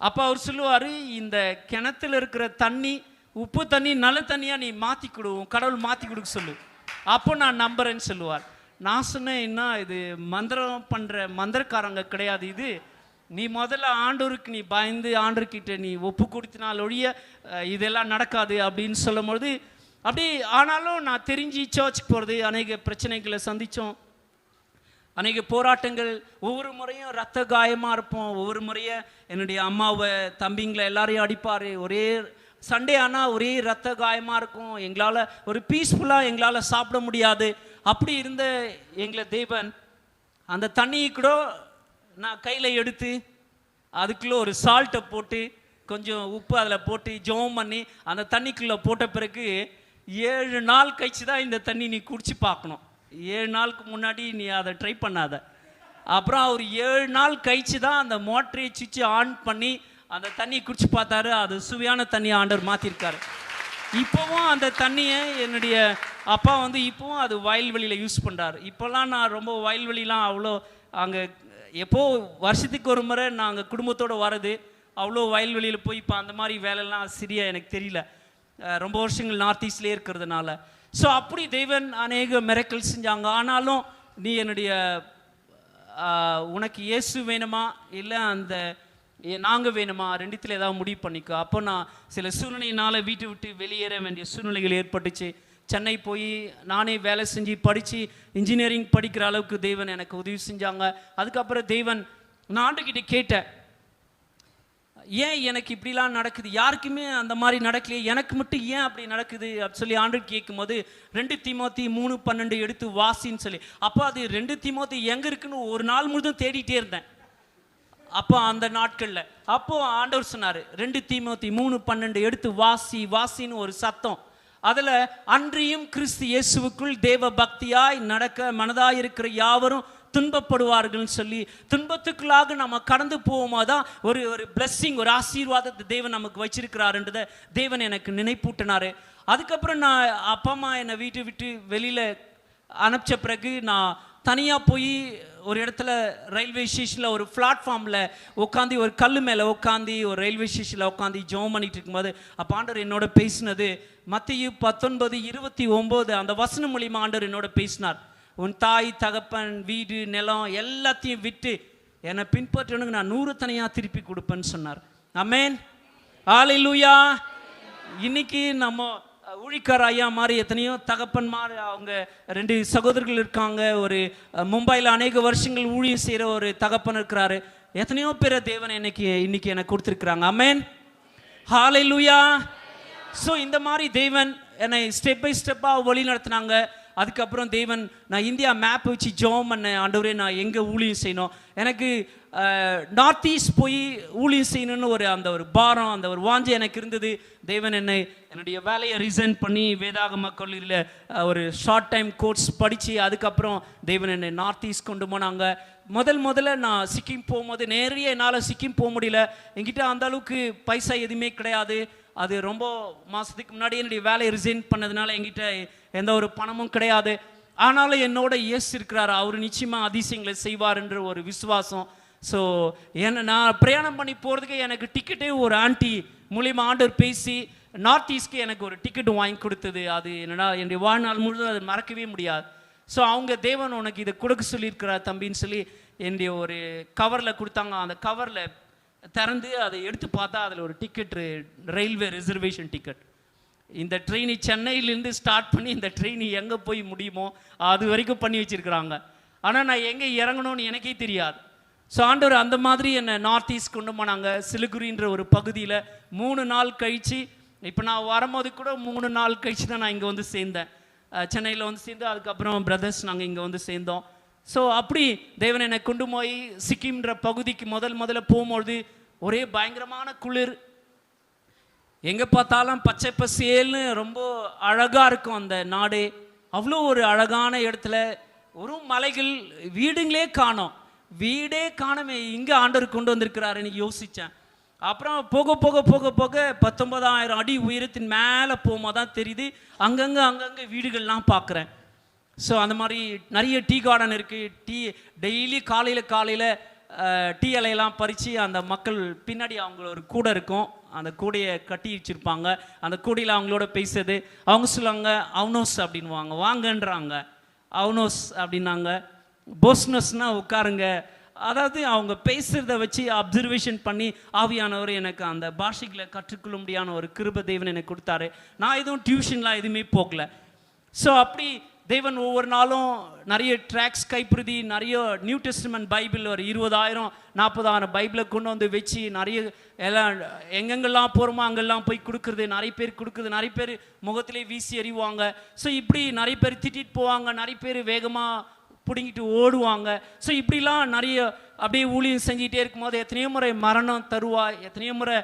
அப்போ அவர் சொல்லுவார், இந்த கிணத்துல இருக்கிற தண்ணி உப்பு தண்ணி நல்ல தண்ணியாக நீ மாற்றி கொடு, கடவுள் மாற்றி கொடுக்க சொல்லு, அப்போ நான் நம்புறேன்னு சொல்லுவார். நான் சொன்னேன், என்ன இது மந்திரம் பண்ணுற மந்திரக்காரங்க கிடையாது இது, நீ முதல்ல ஆண்டவருக்கு நீ பயந்து ஆண்டவர்கிட்ட நீ ஒப்பு கொடுத்தினால் ஒழிய இதெல்லாம் நடக்காது அப்படின்னு சொல்லும்போது, அப்படி ஆனாலும் நான் தெரிஞ்சு சர்ச்சுக்கு போகிறது, அநேக பிரச்சனைகளை சந்தித்தோம், அநேக போராட்டங்கள். ஒவ்வொரு முறையும் ரத்த காயமாக இருப்போம், ஒவ்வொரு முறையும் என்னுடைய அம்மாவை தம்பிங்களை எல்லாரையும் அடிப்பார். ஒரே சண்டே ஆனால் ஒரே ரத்த காயமாக இருக்கும், எங்களால் ஒரு பீஸ்ஃபுல்லாக எங்களால் சாப்பிட முடியாது. அப்படி இருந்த எங்களை தேவன் அந்த தண்ணியை கூட நான் கையில் எடுத்து அதுக்குள்ளே ஒரு சால்ட்டை போட்டு கொஞ்சம் உப்பு அதில் போட்டு ஜெபம் பண்ணி அந்த தண்ணிக்குள்ளே போட்ட பிறகு 7 நாள் கழிச்சு தான் இந்த தண்ணி நீ குடிச்சு பார்க்கணும், 7 நாளுக்கு முன்னாடி நீ அதை ட்ரை பண்ணாத. அப்புறம் அவர் 7 நாள் கழிச்சு தான் அந்த மோட்டரை சுவிட்சு ஆன் பண்ணி அந்த தண்ணியை குடிச்சு பார்த்தாரு. அது சுவையான தண்ணியை ஆண்டவர் மாற்றிருக்காரு. இப்போவும் அந்த தண்ணியை என்னுடைய அப்பா இப்போவும் அது வயல்வெளியில் யூஸ் பண்ணுறாரு. இப்போல்லாம் நான் ரொம்ப வயல்வெளிலாம் அவ்வளோ அங்கே எப்போ வருஷத்துக்கு ஒரு முறை நாங்கள் குடும்பத்தோடு வர்றது, அவ்வளோ வயல்வெளியில் போய் இப்போ அந்த மாதிரி வேலைலாம் சரியா எனக்கு தெரியல, ரொம்ப வருஷங்கள் நார்த் ஈஸ்ட்லேயே இருக்கிறதுனால. ஸோ அப்படி தேவன் அநேக மிரக்கல் செஞ்சாங்க. ஆனாலும் நீ என்னுடைய உனக்கு இயேசு வேணுமா இல்லை அந்த நாங்கள் வேணுமா, ரெண்டுத்தில் ஏதாவது முடிவு பண்ணிக்கோ. அப்போ நான் சில சூழ்நிலையினால் வீட்டை விட்டு வெளியேற வேண்டிய சூழ்நிலைகள் ஏற்பட்டுச்சு. சென்னை போய் நானே வேலை செஞ்சு படித்து இன்ஜினியரிங் படிக்கிற அளவுக்கு தேவன் எனக்கு உதவி செஞ்சாங்க. அதுக்கப்புறம் தேவன் நான் ஆண்டுகிட்ட கேட்டேன், ஏன் எனக்கு இப்படிலாம் நடக்குது, யாருக்குமே அந்த மாதிரி நடக்கலையே, எனக்கு மட்டும் ஏன் அப்படி நடக்குது அப்படி சொல்லி ஆண்டு கேட்கும்போது 2 தீமோத்தி 3:12 எடுத்து வாசின்னு சொல்லி, அப்போ அது 2 தீமோத்தி எங்கே இருக்குன்னு ஒரு நாள் முழுதும் தேடிட்டே இருந்தேன். அப்போ அந்த நாட்களில் அப்போ ஆண்டவர் சொன்னார், 2 தீமோத்தி 3:12 எடுத்து வாசின்னு ஒரு சத்தம். அதில் அன்றியும் கிறிஸ்து இயேசுவுக்குள் தேவ பக்தியாய் நடக்க மனதாயிருக்கிற யாவரும் துன்பப்படுவார்கள்னு சொல்லி, துன்பத்துக்குள்ளாக நம்ம கடந்து போகும்போது தான் ஒரு பிளெஸ்ஸிங், ஒரு ஆசீர்வாதத்தை தேவன் நமக்கு வச்சிருக்கிறாருன்றதை தேவன் எனக்கு நினைப்பூட்டினார். அதுக்கப்புறம் நான் அப்பா அம்மா என்னை வீட்டை விட்டு வெளியில் அனுப்பிச்ச பிறகு நான் தனியாக போய் ஒரு இடத்துல ரயில்வே ஸ்டேஷனில் ஒரு பிளாட்ஃபார்மில் உட்காந்து ஒரு கல் மேலே உட்காந்து ஒரு ரயில்வே ஸ்டேஷனில் உட்காந்து ஜெபம் பண்ணிட்டு இருக்கும்போது அப்போ ஆண்டவர் என்னோட பேசினது மத்தேயு 19:29 அந்த வசனம் மூலியமா ஆண்டவர் என்னோட பேசினார். உன் தாய் தகப்பன் வீடு நிலம் எல்லாத்தையும் விட்டு என்னை பின்பற்றணுங்க, நான் 100 தனியாக திருப்பி கொடுப்பேன்னு சொன்னார். ஆமென், ஹல்லேலூயா. இன்னைக்கு நம்ம ஊழிக்கார ஐயா மாதிரி எத்தனையோ தகப்பன்மார், அவங்க 2 சகோதரர்கள் இருக்காங்க. ஒரு மும்பையில் அநேக வருஷங்கள் ஊழியம் செய்கிற ஒரு தகப்பன் இருக்கிறாரு. எத்தனையோ பேரை தேவன் இன்னைக்கு எனக்கு கொடுத்துருக்குறாங்க. ஆமென், ஹல்லேலூயா. ஸோ இந்த மாதிரி தேவன் என்னை ஸ்டெப் பை ஸ்டெப்பாக வழி நடத்தினாங்க. அதுக்கப்புறம் தேவன் நான் இந்தியா மேப் வச்சு ஜெபம் பண்ணேன், ஆண்டவரே நான் எங்கே ஊழியம் செய்யணும். எனக்கு நார்த் ஈஸ்ட் போய் ஊழியம் செய்யணும்னு அந்த ஒரு பாரம், அந்த ஒரு வாஞ்சை எனக்கு இருந்தது. தேவன் என்னுடைய வேலையை ரிசைன் பண்ணி வேதாகம கல்லூரியில் ஒரு ஷார்ட் டைம் கோர்ஸ் படித்து அதுக்கப்புறம் தேவன் என்னை நார்த் ஈஸ்ட் கொண்டு போனாங்க. முதல்ல நான் சிக்கிம் போகும்போது நிறைய என்னால் சிக்கிம் போக முடியல. என்கிட்ட அந்த அளவுக்கு பைசா எதுவுமே கிடையாது. அது ரொம்ப மாதத்துக்கு முன்னாடி என்னுடைய வேலையை ரிசைன் பண்ணதுனால என்கிட்ட எந்த ஒரு பணமும் கிடையாது. ஆனாலும் என்னோட இயேசு இருக்கிறார், அவர் நிச்சயமாக அதிசயங்களை செய்வார்ன்ற ஒரு விசுவாசம். ஸோ நான் பிரயாணம் பண்ணி போகிறதுக்கு எனக்கு டிக்கெட்டே ஒரு ஆண்டி மூலியமாக ஆண்டவர் பேசி நார்த் ஈஸ்ட்க்கு எனக்கு ஒரு டிக்கெட் வாங்கி கொடுத்தது. அது என்னடா என்னுடைய வாழ்நாள் முழுவதும் அது மறக்கவே முடியாது. ஸோ அவங்க தேவன் உனக்கு இதை கொடுக்க சொல்லியிருக்கிறார் தம்பின்னு சொல்லி என்னுடைய ஒரு கவரில் கொடுத்தாங்க. அந்த கவரில் திறந்து அதை எடுத்து பார்த்தா அதில் ஒரு டிக்கெட், ரயில்வே ரிசர்வேஷன் டிக்கெட். இந்த ட்ரெயின் சென்னையிலேருந்து ஸ்டார்ட் பண்ணி இந்த ட்ரெயின் எங்கே போய் முடியுமோ அது வரைக்கும் பண்ணி வச்சுருக்குறாங்க. ஆனால் நான் எங்கே இறங்கணும்னு எனக்கே தெரியாது. ஸோ ஆண்டவர் அந்த மாதிரி என்னை நார்த் ஈஸ்ட் கொண்டு போனாங்க. சிலிகுரின்ற ஒரு பகுதியில் 3 நாள் கழித்து, இப்போ நான் வரும்போது கூட 3 நாள் கழித்து தான் நான் இங்கே வந்து சேர்ந்தேன். சென்னையில் வந்து சேர்ந்து அதுக்கப்புறம் பிரதர்ஸ் நாங்கள் இங்கே வந்து சேர்ந்தோம். ஸோ அப்படி தேவன் என்னை கொண்டு போய் சிக்கிம்ன்ற பகுதிக்கு முதல்ல போகும்பொழுது ஒரே பயங்கரமான குளிர், எங்கே பார்த்தாலும் பச்சை பசேல்னு ரொம்ப அழகாக இருக்கும் அந்த நாடு. அவ்வளோ ஒரு அழகான இடத்துல ஒரு மலைகள், வீடுங்களே காணோம், வீடே காணமே, இங்கே ஆண்டவர் கொண்டு வந்திருக்கிறாருன்னு யோசித்தேன். அப்புறம் போக போக போக போக 19,000 அடி உயரத்தின் மேலே போகும்போது தான் தெரியுது அங்கங்கே வீடுகள்லாம் பார்க்குறேன். ஸோ அந்த மாதிரி நிறைய டீ கார்டன் இருக்குது. டெய்லி காலையில் டீ இலையெல்லாம் பறித்து அந்த மக்கள் பின்னாடி அவங்க ஒரு கூடை இருக்கும், அந்த கூடையை கட்டி வச்சுருப்பாங்க. அந்த கூடையில் அவங்களோட பேசுறது, அவங்க சொல்லுவாங்க அவனோஸ் அப்படின்வாங்க, வாங்கன்றாங்க அவனோஸ் அப்படின்னாங்க. போஸ்னஸ்னால் உட்காருங்க. அதாவது அவங்க பேசுகிறத வச்சு அப்சர்வேஷன் பண்ணி ஆவியானவர் எனக்கு அந்த பாஷைகளை கற்றுக்கொள்ள முடியாத ஒரு கிருபை தேவன் எனக்கு கொடுத்தாரு. நான் எதுவும் டியூஷன்லாம் எதுவுமே போகல. ஸோ அப்படி தேவன் ஒவ்வொரு நாளும் நிறைய ட்ராக்ஸ் கைப்பிரதி, நிறைய நியூ டெஸ்டமெண்ட் பைபிள் ஒரு 20,000 40,000 பைபிளை கொண்டு வந்து வச்சு நிறைய எல்லாம் எங்கெங்கெல்லாம் போகிறோமோ அங்கெல்லாம் போய் கொடுக்குறது, நிறைய பேர் கொடுக்குறது, நிறைய பேர் முகத்திலே வீசி எறிவாங்க. ஸோ இப்படி நிறைய பேர் திட்டிட்டு போவாங்க, நிறைய பேர் வேகமாக பிடிங்கிட்டு ஓடுவாங்க. ஸோ இப்படிலாம் நிறைய அப்படியே ஊழியம் செஞ்சிகிட்டே இருக்கும்போது எத்தனையோ முறை மரணம் தருவாய், எத்தனையோ முறை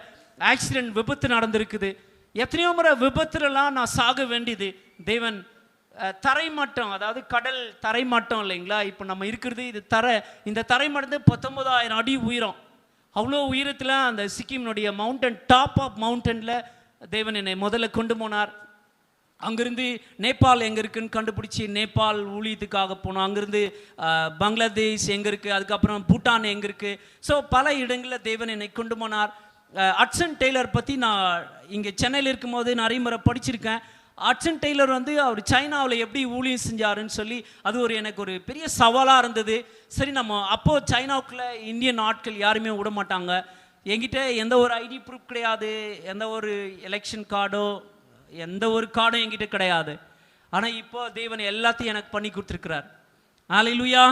ஆக்சிடென்ட் விபத்து நடந்திருக்குது, எத்தனையோ முறை விபத்துலலாம் நான் சாக வேண்டியது. தேவன் தரைமட்டம், அதாவது கடல் தரைமட்டம் இல்லைங்களா, இப்போ நம்ம இருக்கிறது இது இந்த தரைமட்டம் 19,000 அடி உயரம். அவ்வளோ உயரத்தில் அந்த சிக்கிமினுடைய மவுண்டன், டாப் ஆஃப் மவுண்டனில் தேவன் என்னை முதல்ல கொண்டு போனார். அங்கேருந்து நேபாள் எங்கே இருக்குன்னு கண்டுபிடிச்சி நேபாள் ஊழியத்துக்காக போனோம். அங்கேருந்து பங்களாதேஷ் எங்கே இருக்குது, அதுக்கப்புறம் பூட்டான் எங்கே இருக்குது. ஸோ பல இடங்களில் தேவன் என்னை கொண்டு போனார். ஹட்சன் டெய்லர் பற்றி நான் இங்கே சென்னையில் இருக்கும்போது நிறைய முறை படிச்சிருக்கேன். ஹட்சன் டெய்லர் வந்து அவர் சைனாவில் எப்படி ஊழியம் செஞ்சாருன்னு சொல்லி அது எனக்கு ஒரு பெரிய சவாலாக இருந்தது. சரி, நம்ம அப்போது சைனாவுக்குள்ளே இந்தியன் ஆட்கள் யாருமே விட மாட்டாங்க. என்கிட்ட எந்த ஒரு ஐடி ப்ரூஃப் கிடையாது, எந்த ஒரு எலெக்ஷன் கார்டோ எந்த ஒரு கார்டும் என்கிட்ட கிடையாது. ஆனால் இப்போ தேவன் எல்லாத்தையும் எனக்கு பண்ணி கொடுத்துருக்கிறார். ஹல்லேலூயா.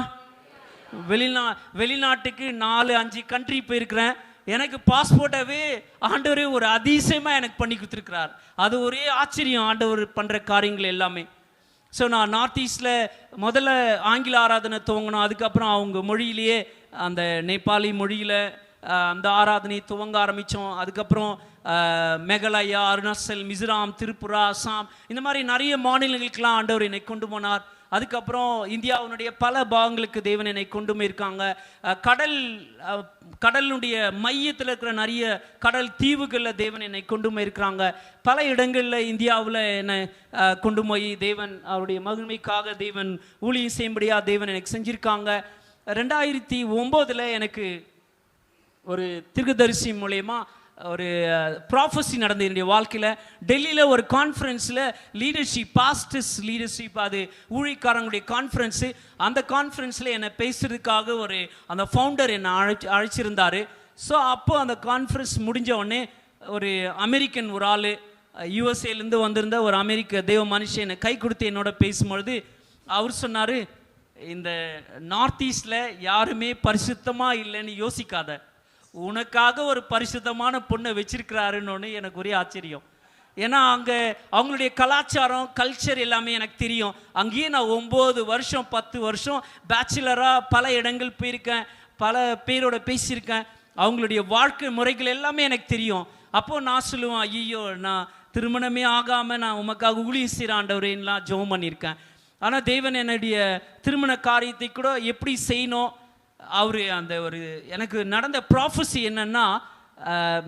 வெளிநாட்டுக்கு 4-5 கண்ட்ரி போயிருக்கிறேன். எனக்கு பாஸ்போர்ட்டாகவே ஆண்டவர் ஒரு அதிசயமாக எனக்கு பண்ணி கொடுத்துருக்கிறார். அது ஒரே ஆச்சரியம் ஆண்டவர் பண்ணுற காரியங்கள் எல்லாமே. ஸோ நான் நார்த் ஈஸ்டில் முதல்ல ஆங்கில ஆராதனை துவங்கணும். அதுக்கப்புறம் அவங்க மொழியிலேயே அந்த நேபாளி மொழியில் அந்த ஆராதனை துவங்க ஆரம்பித்தோம். அதுக்கப்புறம் மேகாலயா, அருணாச்சல், மிசோராம், திரிபுரா, அசாம், இந்த மாதிரி நிறைய மாநிலங்களுக்கெல்லாம் ஆண்டவர் என்னை கொண்டு போனார். அதுக்கப்புறம் இந்தியாவினுடைய பல பாகங்களுக்கு தேவன் என்னை கொண்டு போயிருக்காங்க. கடலுடைய மையத்தில் இருக்கிற நிறைய கடல் தீவுகளில் தேவன் என்னை கொண்டு போயிருக்கிறாங்க. பல இடங்களில் இந்தியாவில் என்னை கொண்டு போய் தேவன் அவருடைய மகிமைக்காக தேவன் ஊழியம் செய்யும்படியாக தேவன் எனக்கு செஞ்சுருக்காங்க. 2009 எனக்கு ஒரு தீர்க்கதரிசி மூலயமா ஒரு ப்ராஃபஸி நடந்தது என்னுடைய வாழ்க்கையில். டெல்லியில் ஒரு கான்ஃபரன்ஸில் லீடர்ஷிப், பாஸ்டர்ஸ் லீடர்ஷிப், அது ஊழியக்காரங்களுடைய கான்ஃபரன்ஸு. அந்த கான்ஃபரன்ஸில் என்னை பேசுறதுக்காக அந்த ஃபவுண்டர் என்னை அழைச்சிருந்தார். ஸோ அப்போது அந்த கான்ஃபரன்ஸ் முடிஞ்ச உடனே ஒரு அமெரிக்கன் ஒரு ஆள், யூஎஸ்ஏலேருந்து வந்திருந்த ஒரு அமெரிக்க தேவ மனுஷன் என்னை கை கொடுத்து என்னோட பேசும்பொழுது அவர் சொன்னார், இந்த நார்த் ஈஸ்டில் யாருமே பரிசுத்தமாக இல்லைன்னு யோசிக்காத, உனக்காக ஒரு பரிசுத்தமான பொண்ணை வச்சிருக்கிறாருன்னு எனக்கு ஒரே ஆச்சரியம். ஏன்னா அங்கே அவங்களுடைய கலாச்சாரம், கல்ச்சர் எல்லாமே எனக்கு தெரியும். அங்கேயே நான் 9 வருஷம் 10 வருஷம் பேச்சுலராக பல இடங்கள் போயிருக்கேன். பல பேரோட பேசியிருக்கேன். அவங்களுடைய வாழ்க்கை முறைகள் எல்லாமே எனக்கு தெரியும். அப்போது நான் சொல்லுவேன், ஐயோ நான் திருமணமே ஆகாமல் நான் உமக்காக ஊழியம் செய்கிற ஆண்டவரேன்லாம் ஜெபம் பண்ணியிருக்கேன். ஆனால் தேவன் என்னுடைய திருமண காரியத்தை கூட எப்படி செய்யணும், அவர் அந்த ஒரு எனக்கு நடந்த ப்ராஃபஸி என்னன்னா,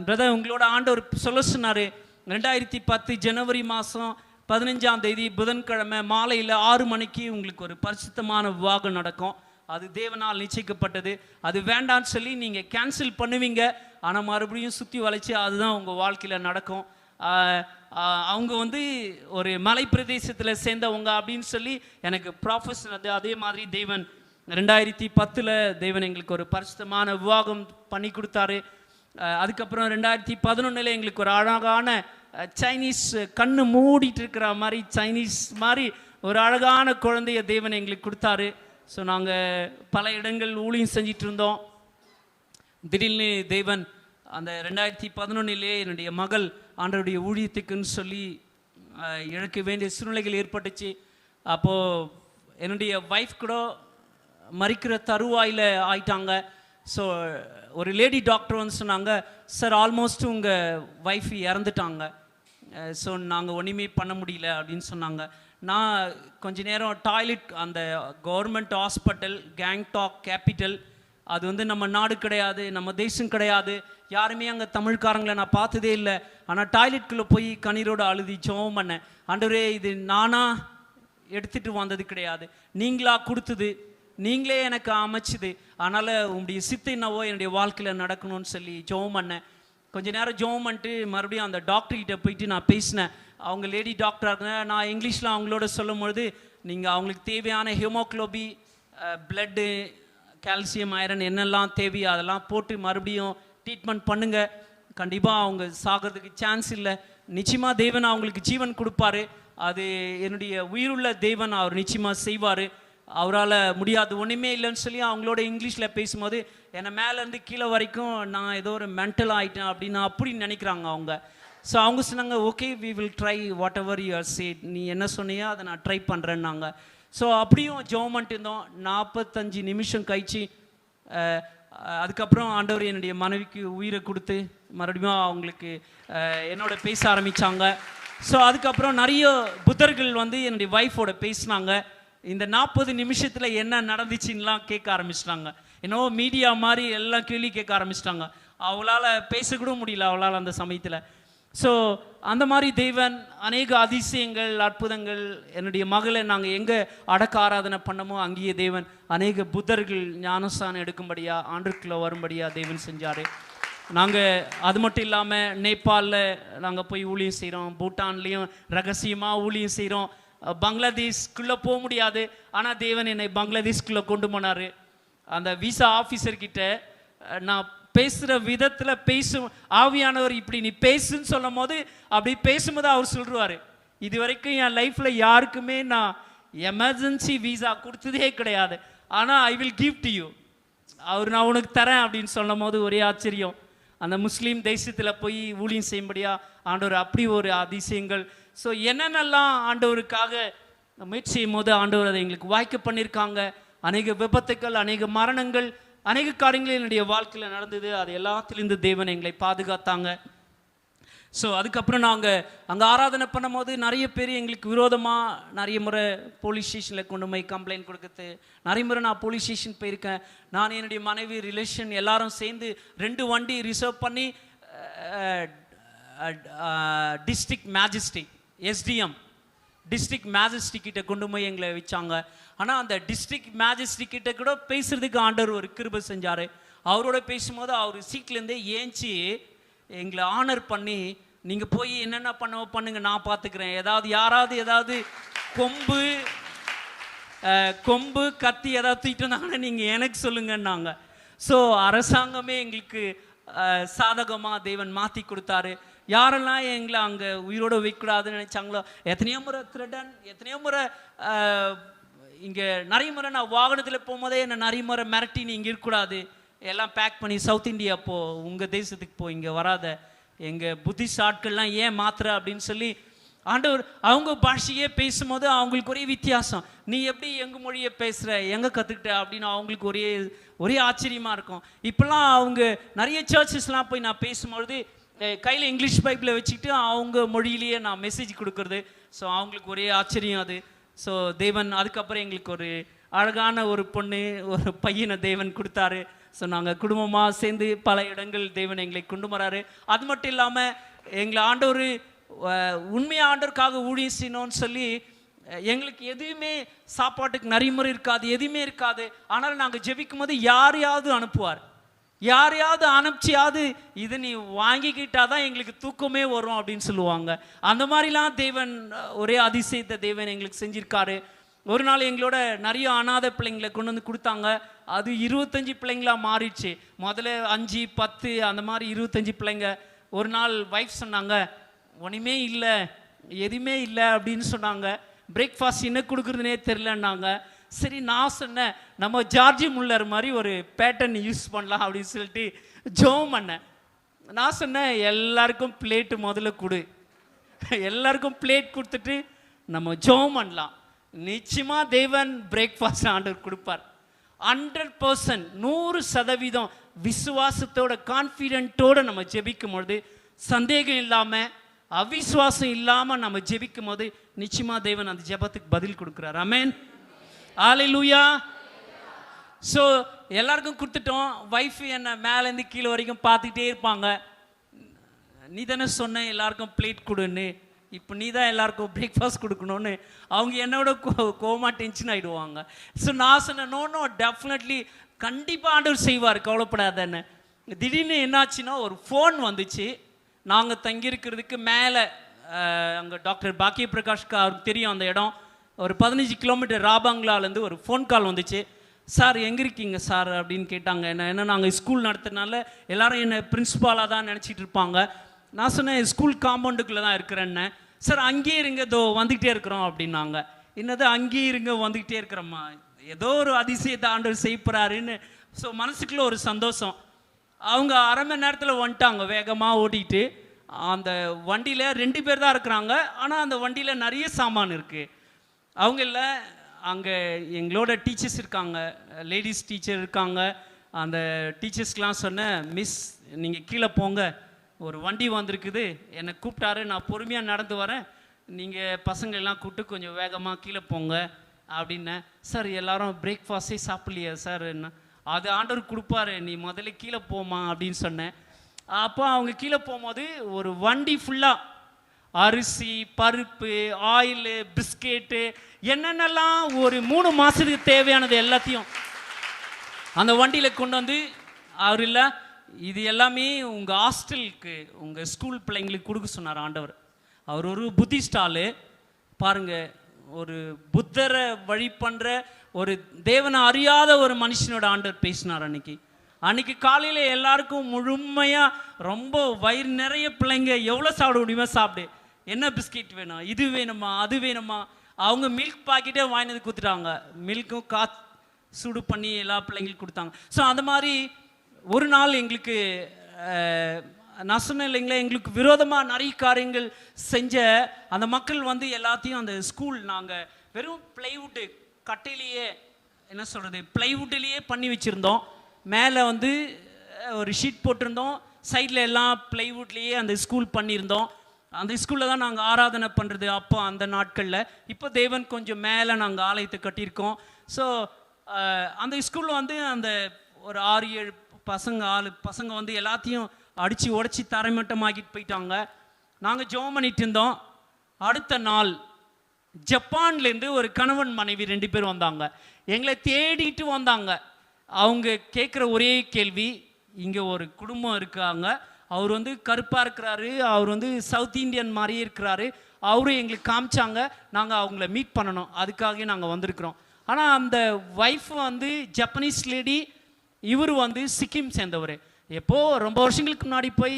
பிரதர் உங்களோட ஆண்டவர் சொல்ல சொன்னார், 2010 ஜனவரி மாதம் 15ஆம் தேதி புதன்கிழமை மாலையில் 6 மணிக்கு உங்களுக்கு ஒரு பரிசுத்தமான விவாகம் நடக்கும். அது தேவனால் நிச்சயிக்கப்பட்டது. அது வேண்டான்னு சொல்லி நீங்கள் கேன்சல் பண்ணுவீங்க, ஆனால் மறுபடியும் சுற்றி வளைச்சி அதுதான் உங்கள் வாழ்க்கையில் நடக்கும். அவங்க வந்து ஒரு மலை பிரதேசத்தில் சேர்ந்தவங்க அப்படின்னு சொல்லி எனக்கு ப்ராஃபஸர். அதே மாதிரி தேவன் 2010 தேவன் எங்களுக்கு ஒரு பரிசுத்தமான விவாகம் பண்ணி கொடுத்தாரு. அதுக்கப்புறம் 2011 எங்களுக்கு ஒரு அழகான சைனீஸ் கண்ணு மூடிட்டு இருக்கிற மாதிரி சைனீஸ் மாதிரி ஒரு அழகான குழந்தைய தேவன் எங்களுக்கு கொடுத்தாரு. ஸோ நாங்கள் பல இடங்கள் ஊழியம் செஞ்சிட்டு இருந்தோம். திடீர்னு தேவன் அந்த 2011 என்னுடைய மகள் ஆண்டவருடைய ஊழியத்துக்குன்னு சொல்லி இழக்க வேண்டிய சூழ்நிலைகள் ஏற்பட்டுச்சு. அப்போது என்னுடைய ஒய்ஃப் கூட மறிக்கிற தருவாயில் ஆயிட்டாங்க. ஸோ ஒரு லேடி டாக்டர் வந்து சொன்னாங்க, சார் ஆல்மோஸ்ட் உங்கள் ஒய்ஃப் இறந்துட்டாங்க, ஸோ நாங்கள் ஒன்றுமே பண்ண முடியல அப்படின்னு சொன்னாங்க. நான் கொஞ்ச நேரம் டாய்லெட், அந்த கவர்மெண்ட் ஹாஸ்பிட்டல் கேங்டாக் கேபிட்டல், அது வந்து நம்ம நாடு கிடையாது, நம்ம தேசம் கிடையாது, யாருமே அங்கே தமிழ்காரங்களை நான் பார்த்ததே இல்லை. ஆனால் டாய்லெட்குள்ளே போய் கண்ணீரோடு அழுதி ஜெபம் பண்ணேன், ஆண்டவரே இது நானாக எடுத்துகிட்டு வந்தது கிடையாது, நீங்களா கொடுத்தது, நீங்களே எனக்கு அமைச்சுது, அதனால் உங்களுடைய சித்து என்னவோ என்னுடைய வாழ்க்கையில் நடக்கணும்னு சொல்லி ஜெபம் பண்ணேன். கொஞ்ச நேரம் ஜெபம் பண்ணிட்டு மறுபடியும் அந்த டாக்டர்கிட்ட போயிட்டு நான் பேசினேன். அவங்க லேடி டாக்டராக, நான் இங்கிலீஷில் அவங்களோட சொல்லும்பொழுது, நீங்கள் அவங்களுக்கு தேவையான ஹீமோக்ளோபி, பிளட்டு, கால்சியம், ஐரன் என்னெல்லாம் தேவையோ அதெல்லாம் போட்டு மறுபடியும் ட்ரீட்மெண்ட் பண்ணுங்கள், கண்டிப்பாக அவங்க சாகிறதுக்கு சான்ஸ் இல்லை, நிச்சயமாக தேவன் அவங்களுக்கு ஜீவன் கொடுப்பாரு, அது என்னுடைய உயிருள்ள தேவன், அவர் நிச்சயமாக செய்வார், அவரால் முடியாது ஒன்றுமே இல்லைன்னு சொல்லி அவங்களோட இங்கிலீஷில் பேசும்போது என்னை மேலேருந்து கீழே வரைக்கும் நான் ஏதோ ஒரு மென்டல் ஆகிட்டேன் அப்படின்னு அப்படி நினைக்கிறாங்க அவங்க. ஸோ அவங்க சொன்னாங்க, okay we will try whatever you are said, நீ என்ன சொன்னியோ அதை நான் ட்ரை பண்ணுறேன்னாங்க. ஸோ அப்படியும் ஜெபம் பண்ணிட்டு இருந்தோம். 45 நிமிஷம் கழிச்சு அதுக்கப்புறம் ஆண்டவர் என்னுடைய மனைவிக்கு உயிரை கொடுத்து மறுபடியும் அவங்களுக்கு என்னோட பேச ஆரம்பித்தாங்க. ஸோ அதுக்கப்புறம் நிறைய புத்தர்கள் வந்து என்னுடைய ஒய்ஃபோட பேசினாங்க. இந்த 40 நிமிஷத்தில் என்ன நடந்துச்சுன்னெலாம் கேட்க ஆரம்பிச்சிட்டாங்க. என்னவோ மீடியா மாதிரி எல்லாம் கேள்வி கேட்க ஆரம்பிச்சிட்டாங்க. அவளால் பேசக்கூட முடியல அவளால் அந்த சமயத்தில். ஸோ அந்த மாதிரி தேவன் அநேக அதிசயங்கள், அற்புதங்கள், என்னுடைய மகளை நாங்கள் எங்கே அடக்க ஆராதனை பண்ணமோ அங்கேயே தேவன் அநேக புத்தர்கள் ஞானஸ்தானம் எடுக்கும்படியாக ஆண்டுக்குள்ளே வரும்படியாக தேவன் செஞ்சார். நாங்கள் அது மட்டும் இல்லாமல் நேபாளில் நாங்கள் போய் ஊழியம் செய்கிறோம், பூட்டான்லேயும் ரகசியமாக ஊழியம் செய்கிறோம். பங்களாதேஷ்குள்ளே போக முடியாது, ஆனால் தேவன் என்னை பங்களாதேஷ்குள்ளே கொண்டு போனார். அந்த விசா ஆஃபீஸர்கிட்ட நான் பேசுகிற விதத்தில் பேசும் ஆவியானவர் இப்படி நீ பேசுன்னு சொல்லும் போது அப்படி பேசும்போது அவர் சொல்லுவார், இது வரைக்கும் என் லைஃப்பில் யாருக்குமே நான் எமர்ஜென்சி விசா கொடுத்ததே கிடையாது, ஆனால் I will give to you, அவர் நான் உனக்கு தரேன் அப்படின்னு சொல்லும் போது ஒரே ஆச்சரியம். அந்த முஸ்லீம் தேசத்தில் போய் ஊழியம் செய்யும்படியா ஆண்டவர் அப்படி ஒரு அதிசயங்கள். ஸோ என்னென்னலாம் ஆண்டவருக்காக முயற்சி செய்யும் போது ஆண்டவர் அதை எங்களுக்கு வாய்க்க பண்ணியிருக்காங்க. அநேக விபத்துக்கள், அநேக மரணங்கள், அநேக காரியங்கள் என்னுடைய வாழ்க்கையில் நடந்தது. அது எல்லாத்திலிருந்து தேவன் எங்களை பாதுகாத்தாங்க. ஸோ அதுக்கப்புறம் நாங்கள் அங்கே ஆராதனை பண்ணும் போது நிறைய பேர் எங்களுக்கு விரோதமாக நிறைய முறை போலீஸ் ஸ்டேஷனில் கொண்டு போய் கம்ப்ளைண்ட் கொடுக்குறது, நிறைய முறை நான் போலீஸ் ஸ்டேஷன் போயிருக்கேன். நான் என்னுடைய மனைவி ரிலேஷன் எல்லாரும் சேர்ந்து 2 வண்டி ரிசர்வ் பண்ணி district magistrate STM district magistrate கிட்ட கொண்டு போய் எங்களை வச்சாங்க. ஆனால் அந்த டிஸ்ட்ரிக்ட் மேஜிஸ்ட்ரேட் கிட்ட கூட பேசுறதுக்கு ஆண்டவர் ஒரு கிருபை செஞ்சார். அவரோட பேசும்போது அவர் சீட்லேருந்தே ஏஞ்சி எங்களை ஆனர் பண்ணி, நீங்கள் போய் என்னென்ன பண்ணுங்க நான் பார்த்துக்கிறேன், யாராவது ஏதாவது கொம்பு கத்தி ஏதாவது தூக்கிட்டு இருந்தாங்கன்னா நீங்கள் எனக்கு சொல்லுங்கன்னாங்க. ஸோ அரசாங்கமே எங்களுக்கு சாதகமாக தேவன் மாற்றி கொடுத்தாரு. யாரெல்லாம் எங்களை அங்கே உயிரோடு வைக்கக்கூடாதுன்னு நினச்சாங்களோ, எத்தனையோ முறை திருடன், எத்தனையோ முறை இங்கே நிறைய முறை நான் வாகனத்தில் போகும்போதே என்னை நிறைய முறை மிரட்டி நீ இங்கே இருக்கக்கூடாது, எல்லாம் பேக் பண்ணி சவுத் இந்தியா போ, உங்கள் தேசத்துக்கு போ, இங்கே வராத, எங்கள் புத்திஸ்ட் ஆட்கள்லாம் ஏன் மாத்திர அப்படின்னு சொல்லி ஆண்டவர் அவங்க பாஷையே பேசும்போது அவங்களுக்கு ஒரே வித்தியாசம். நீ எப்படி எங்கள் மொழியை பேசுகிற, எங்கே கற்றுக்கிட்ட அப்படின்னு அவங்களுக்கு ஒரே ஆச்சரியமாக இருக்கும். இப்போல்லாம் அவங்க நிறைய சர்ச்சஸ்லாம் போய் நான் பேசும்பொழுது கையில் இங்கிலீஷ் பைப்பில் வச்சுக்கிட்டு அவங்க மொழியிலேயே நான் மெசேஜ் கொடுக்குறது. ஸோ அவங்களுக்கு ஒரே ஆச்சரியம் அது. ஸோ தேவன் அதுக்கப்புறம் எங்களுக்கு ஒரு அழகான ஒரு பொண்ணு ஒரு பையனை தேவன் கொடுத்தாரு. ஸோ நாங்கள் குடும்பமாக சேர்ந்து பல இடங்கள் தேவன் எங்களை கொண்டு வராரு. அது மட்டும் இல்லாமல் எங்களை ஆண்டவர் உண்மையாக ஆண்டவருக்காக ஊழியம் செய்யணும்னு சொல்லி எங்களுக்கு எதுவுமே சாப்பாட்டுக்கு நரிமுறை இருக்காது, எதுவுமே இருக்காது. ஆனாலும் நாங்கள் ஜெபிக்கும் போது யாரையாவது அனுப்புவார். யாரையாவது அனுப்பிச்சியாவது இது நீ வாங்கிக்கிட்டாதான் எங்களுக்கு தூக்கமே வரும் அப்படின்னு சொல்லுவாங்க. அந்த மாதிரிலாம் தேவன் ஒரே அதிசயத்தை தேவன் எங்களுக்கு செஞ்சிருக்காரு. ஒரு நாள் எங்களோட நிறைய அனாதை பிள்ளைங்களை கொண்டு வந்து கொடுத்தாங்க. அது 25 பிள்ளைங்களா மாறிடுச்சு. முதல்ல 5, 10 அந்த மாதிரி 25 பிள்ளைங்க. ஒரு நாள் வைஃப் சொன்னாங்க, ஒன்றுமே இல்லை, எதுவுமே இல்லை அப்படின்னு சொன்னாங்க. பிரேக்ஃபாஸ்ட் என்ன கொடுக்குறதுனே தெரிலன்னாங்க. சரி, நான் சொன்னேன் நம்ம ஜார்ஜி முல்லர் மாதிரி ஒரு பேட்டர்ன் யூஸ் பண்ணலாம் அப்படின்னு சொல்லிட்டு ஜோம் பண்ணேன். நான் சொன்னேன் எல்லாருக்கும் பிளேட்டு முதல்ல கொடு, எல்லாருக்கும் பிளேட் கொடுத்துட்டு நம்ம ஜோம் பண்ணலாம். நிச்சயமாக தேவன் பிரேக்ஃபாஸ்ட் ஆண்டவர் கொடுப்பார். 100% 100% விசுவாசத்தோட கான்ஃபிடென்ட்டோடு நம்ம ஜெபிக்கும் பொழுது, சந்தேகம் இல்லாமல் அவிசுவாசம் இல்லாமல் நம்ம ஜெபிக்கும் போது நிச்சயமாக தேவன் அந்த ஜெபத்துக்கு பதில் கொடுக்குறார். ஆமென், ஹல்லேலூயா. ஸோ எல்லாருக்கும் கொடுத்துட்டோம். வைஃப் என்னை மேலேருந்து கீழே வரைக்கும் பார்த்துக்கிட்டே இருப்பாங்க. நீ தானே சொன்ன எல்லாருக்கும் பிளேட் கொடுன்னு, இப்போ நீ தான் எல்லாருக்கும் பிரேக்ஃபாஸ்ட் கொடுக்கணும்னு அவங்க என்னோட கோமா டென்ஷன் ஆகிடுவாங்க. ஸோ நான் சொன்னேன் நோ டெஃபினெட்லி கண்டிப்பாக ஆண்டவர் செய்வார், கவலைப்படாதன்னு. திடீர்னு என்னாச்சுன்னா ஒரு ஃபோன் வந்துச்சு. நாங்கள் தங்கியிருக்கிறதுக்கு மேலே அங்கே டாக்டர் பாக்கிய பிரகாஷ்க்கு அவருக்கு தெரியும் அந்த இடம். ஒரு 15 கிலோமீட்டர் ராபாங்கலாலேருந்து ஒரு ஃபோன் கால் வந்துச்சு. சார் எங்கே இருக்கீங்க சார் அப்படின்னு கேட்டாங்க. என்ன நாங்கள் ஸ்கூல் நடத்துறதுனால எல்லாரும் என்னை பிரின்ஸிபாலாக தான் நினச்சிட்டு இருப்பாங்க. நான் சொன்னேன் ஸ்கூல் காம்பவுண்டுக்குள்ளே தான் இருக்கிறேன்னு. சார் அங்கேயே இருங்க, இதோ வந்துக்கிட்டே இருக்கிறோம் அப்படின்னாங்க. என்னது அங்கேயே இருங்க வந்துக்கிட்டே இருக்கிறோம்மா, ஏதோ ஒரு அதிசயத்தை ஆண்டவர் செய்யப்படுறாருன்னு. ஸோ மனசுக்குள்ள ஒரு சந்தோஷம். அவங்க அரை மணி நேரத்தில் வந்துட்டாங்க வேகமாக ஓட்டிகிட்டு. அந்த வண்டியில் 2 பேர் தான் இருக்கிறாங்க. ஆனால் அந்த வண்டியில் நிறைய சாமான் இருக்குது. அவங்க இல்லை, அங்கே எங்களோட டீச்சர்ஸ் இருக்காங்க, லேடிஸ் டீச்சர் இருக்காங்க. அந்த டீச்சர்ஸ்க்கெலாம் சொன்னேன், மிஸ் நீங்கள் கீழே போங்க, ஒரு வண்டி வந்திருக்குது, என்னை கூப்பிட்டாரு, நான் பொறுமையாக நடந்து வரேன், நீங்கள் பசங்களெல்லாம் கூப்பிட்டு கொஞ்சம் வேகமாக கீழே போங்க அப்படின்னேன். சார் எல்லாரும் பிரேக்ஃபாஸ்ட்டே சாப்பிட்லையா சார்? என்ன அது ஆண்டவர் கொடுப்பாரு, நீ முதல்ல கீழே போமா அப்படின்னு சொன்னேன். அப்போ அவங்க கீழே போகும்போது ஒரு வண்டி ஃபுல்லாக அரிசி, பருப்பு, ஆயிலு, பிஸ்கெட்டு, என்னென்னலாம் ஒரு 3 மாதத்துக்கு தேவையானது எல்லாத்தையும் அந்த வண்டியில் கொண்டு வந்து அவர் இல்லை, இது எல்லாமே உங்கள் ஹாஸ்டலுக்கு உங்கள் ஸ்கூல் பிள்ளைங்களுக்கு கொடுக்க சொன்னார் ஆண்டவர். அவர் ஒரு புத்திஸ்ட் ஆளு பாருங்கள், ஒரு புத்தரை வழி பண்ணுற ஒரு தேவனை அறியாத ஒரு மனுஷனோட ஆண்டவர் பேசினார் அன்னைக்கு காலையில் எல்லாருக்கும் முழுமையாக ரொம்ப வயிறு நிறைய பிள்ளைங்க எவ்வளோ சாப்பிட முடியுமோ சாப்பிடு, என்ன பிஸ்கெட் வேணும், இது வேணுமா, அது வேணுமா. அவங்க மில்க் பாக்கெட்டே வாங்கினது கொடுத்துட்டாங்க. மில்க்கும் சூடு பண்ணி எல்லா பிள்ளைங்களுக்கும் கொடுத்தாங்க. ஸோ அந்த மாதிரி ஒரு நாள் எங்களுக்கு நான் சொன்னேன் இல்லைங்களா, எங்களுக்கு விரோதமாக நிறைய காரியங்கள் செஞ்ச அந்த மக்கள் வந்து எல்லாத்தையும் அந்த ஸ்கூல் நாங்கள் வெறும் பிளைவுட்டு கட்டையிலேயே என்ன சொல்கிறது பிளைவுட்லேயே பண்ணி வச்சுருந்தோம். மேலே வந்து ஒரு ஷீட் போட்டிருந்தோம், சைடில் எல்லாம் பிளைவுட்லேயே அந்த ஸ்கூல் பண்ணியிருந்தோம். அந்த ஸ்கூலில் தான் நாங்கள் ஆராதனை பண்ணுறது அப்போ அந்த நாட்களில். இப்போ தேவன் கொஞ்சம் மேலே நாங்கள் ஆலயத்தை கட்டியிருக்கோம். ஸோ அந்த ஸ்கூலில் வந்து அந்த ஒரு 6-7 பசங்க வந்து எல்லாத்தையும் அடித்து உடச்சி தரைமட்டமாக்கிட்டு போயிட்டாங்க. நாங்கள் ஜெபம் பண்ணிட்டு இருந்தோம். அடுத்த நாள் ஜப்பான்லேருந்து ஒரு கணவன் மனைவி 2 பேர் வந்தாங்க, எங்களை தேடிட்டு வந்தாங்க. அவங்க கேட்குற ஒரே கேள்வி, இங்கே ஒரு குடும்பம் இருக்காங்க, அவர் வந்து கருப்பாக இருக்கிறாரு, அவர் வந்து சவுத் இந்தியன் மாதிரியே இருக்கிறாரு, அவரும் எங்களுக்கு காமிச்சாங்க, நாங்கள் அவங்கள மீட் பண்ணணும், அதுக்காகவே நாங்கள் வந்திருக்கிறோம். ஆனால் அந்த ஒய்ஃப் வந்து ஜப்பனீஸ் லேடி, இவர் வந்து சிக்கிம் சேர்ந்தவர். எப்போது ரொம்ப வருஷங்களுக்கு முன்னாடி போய்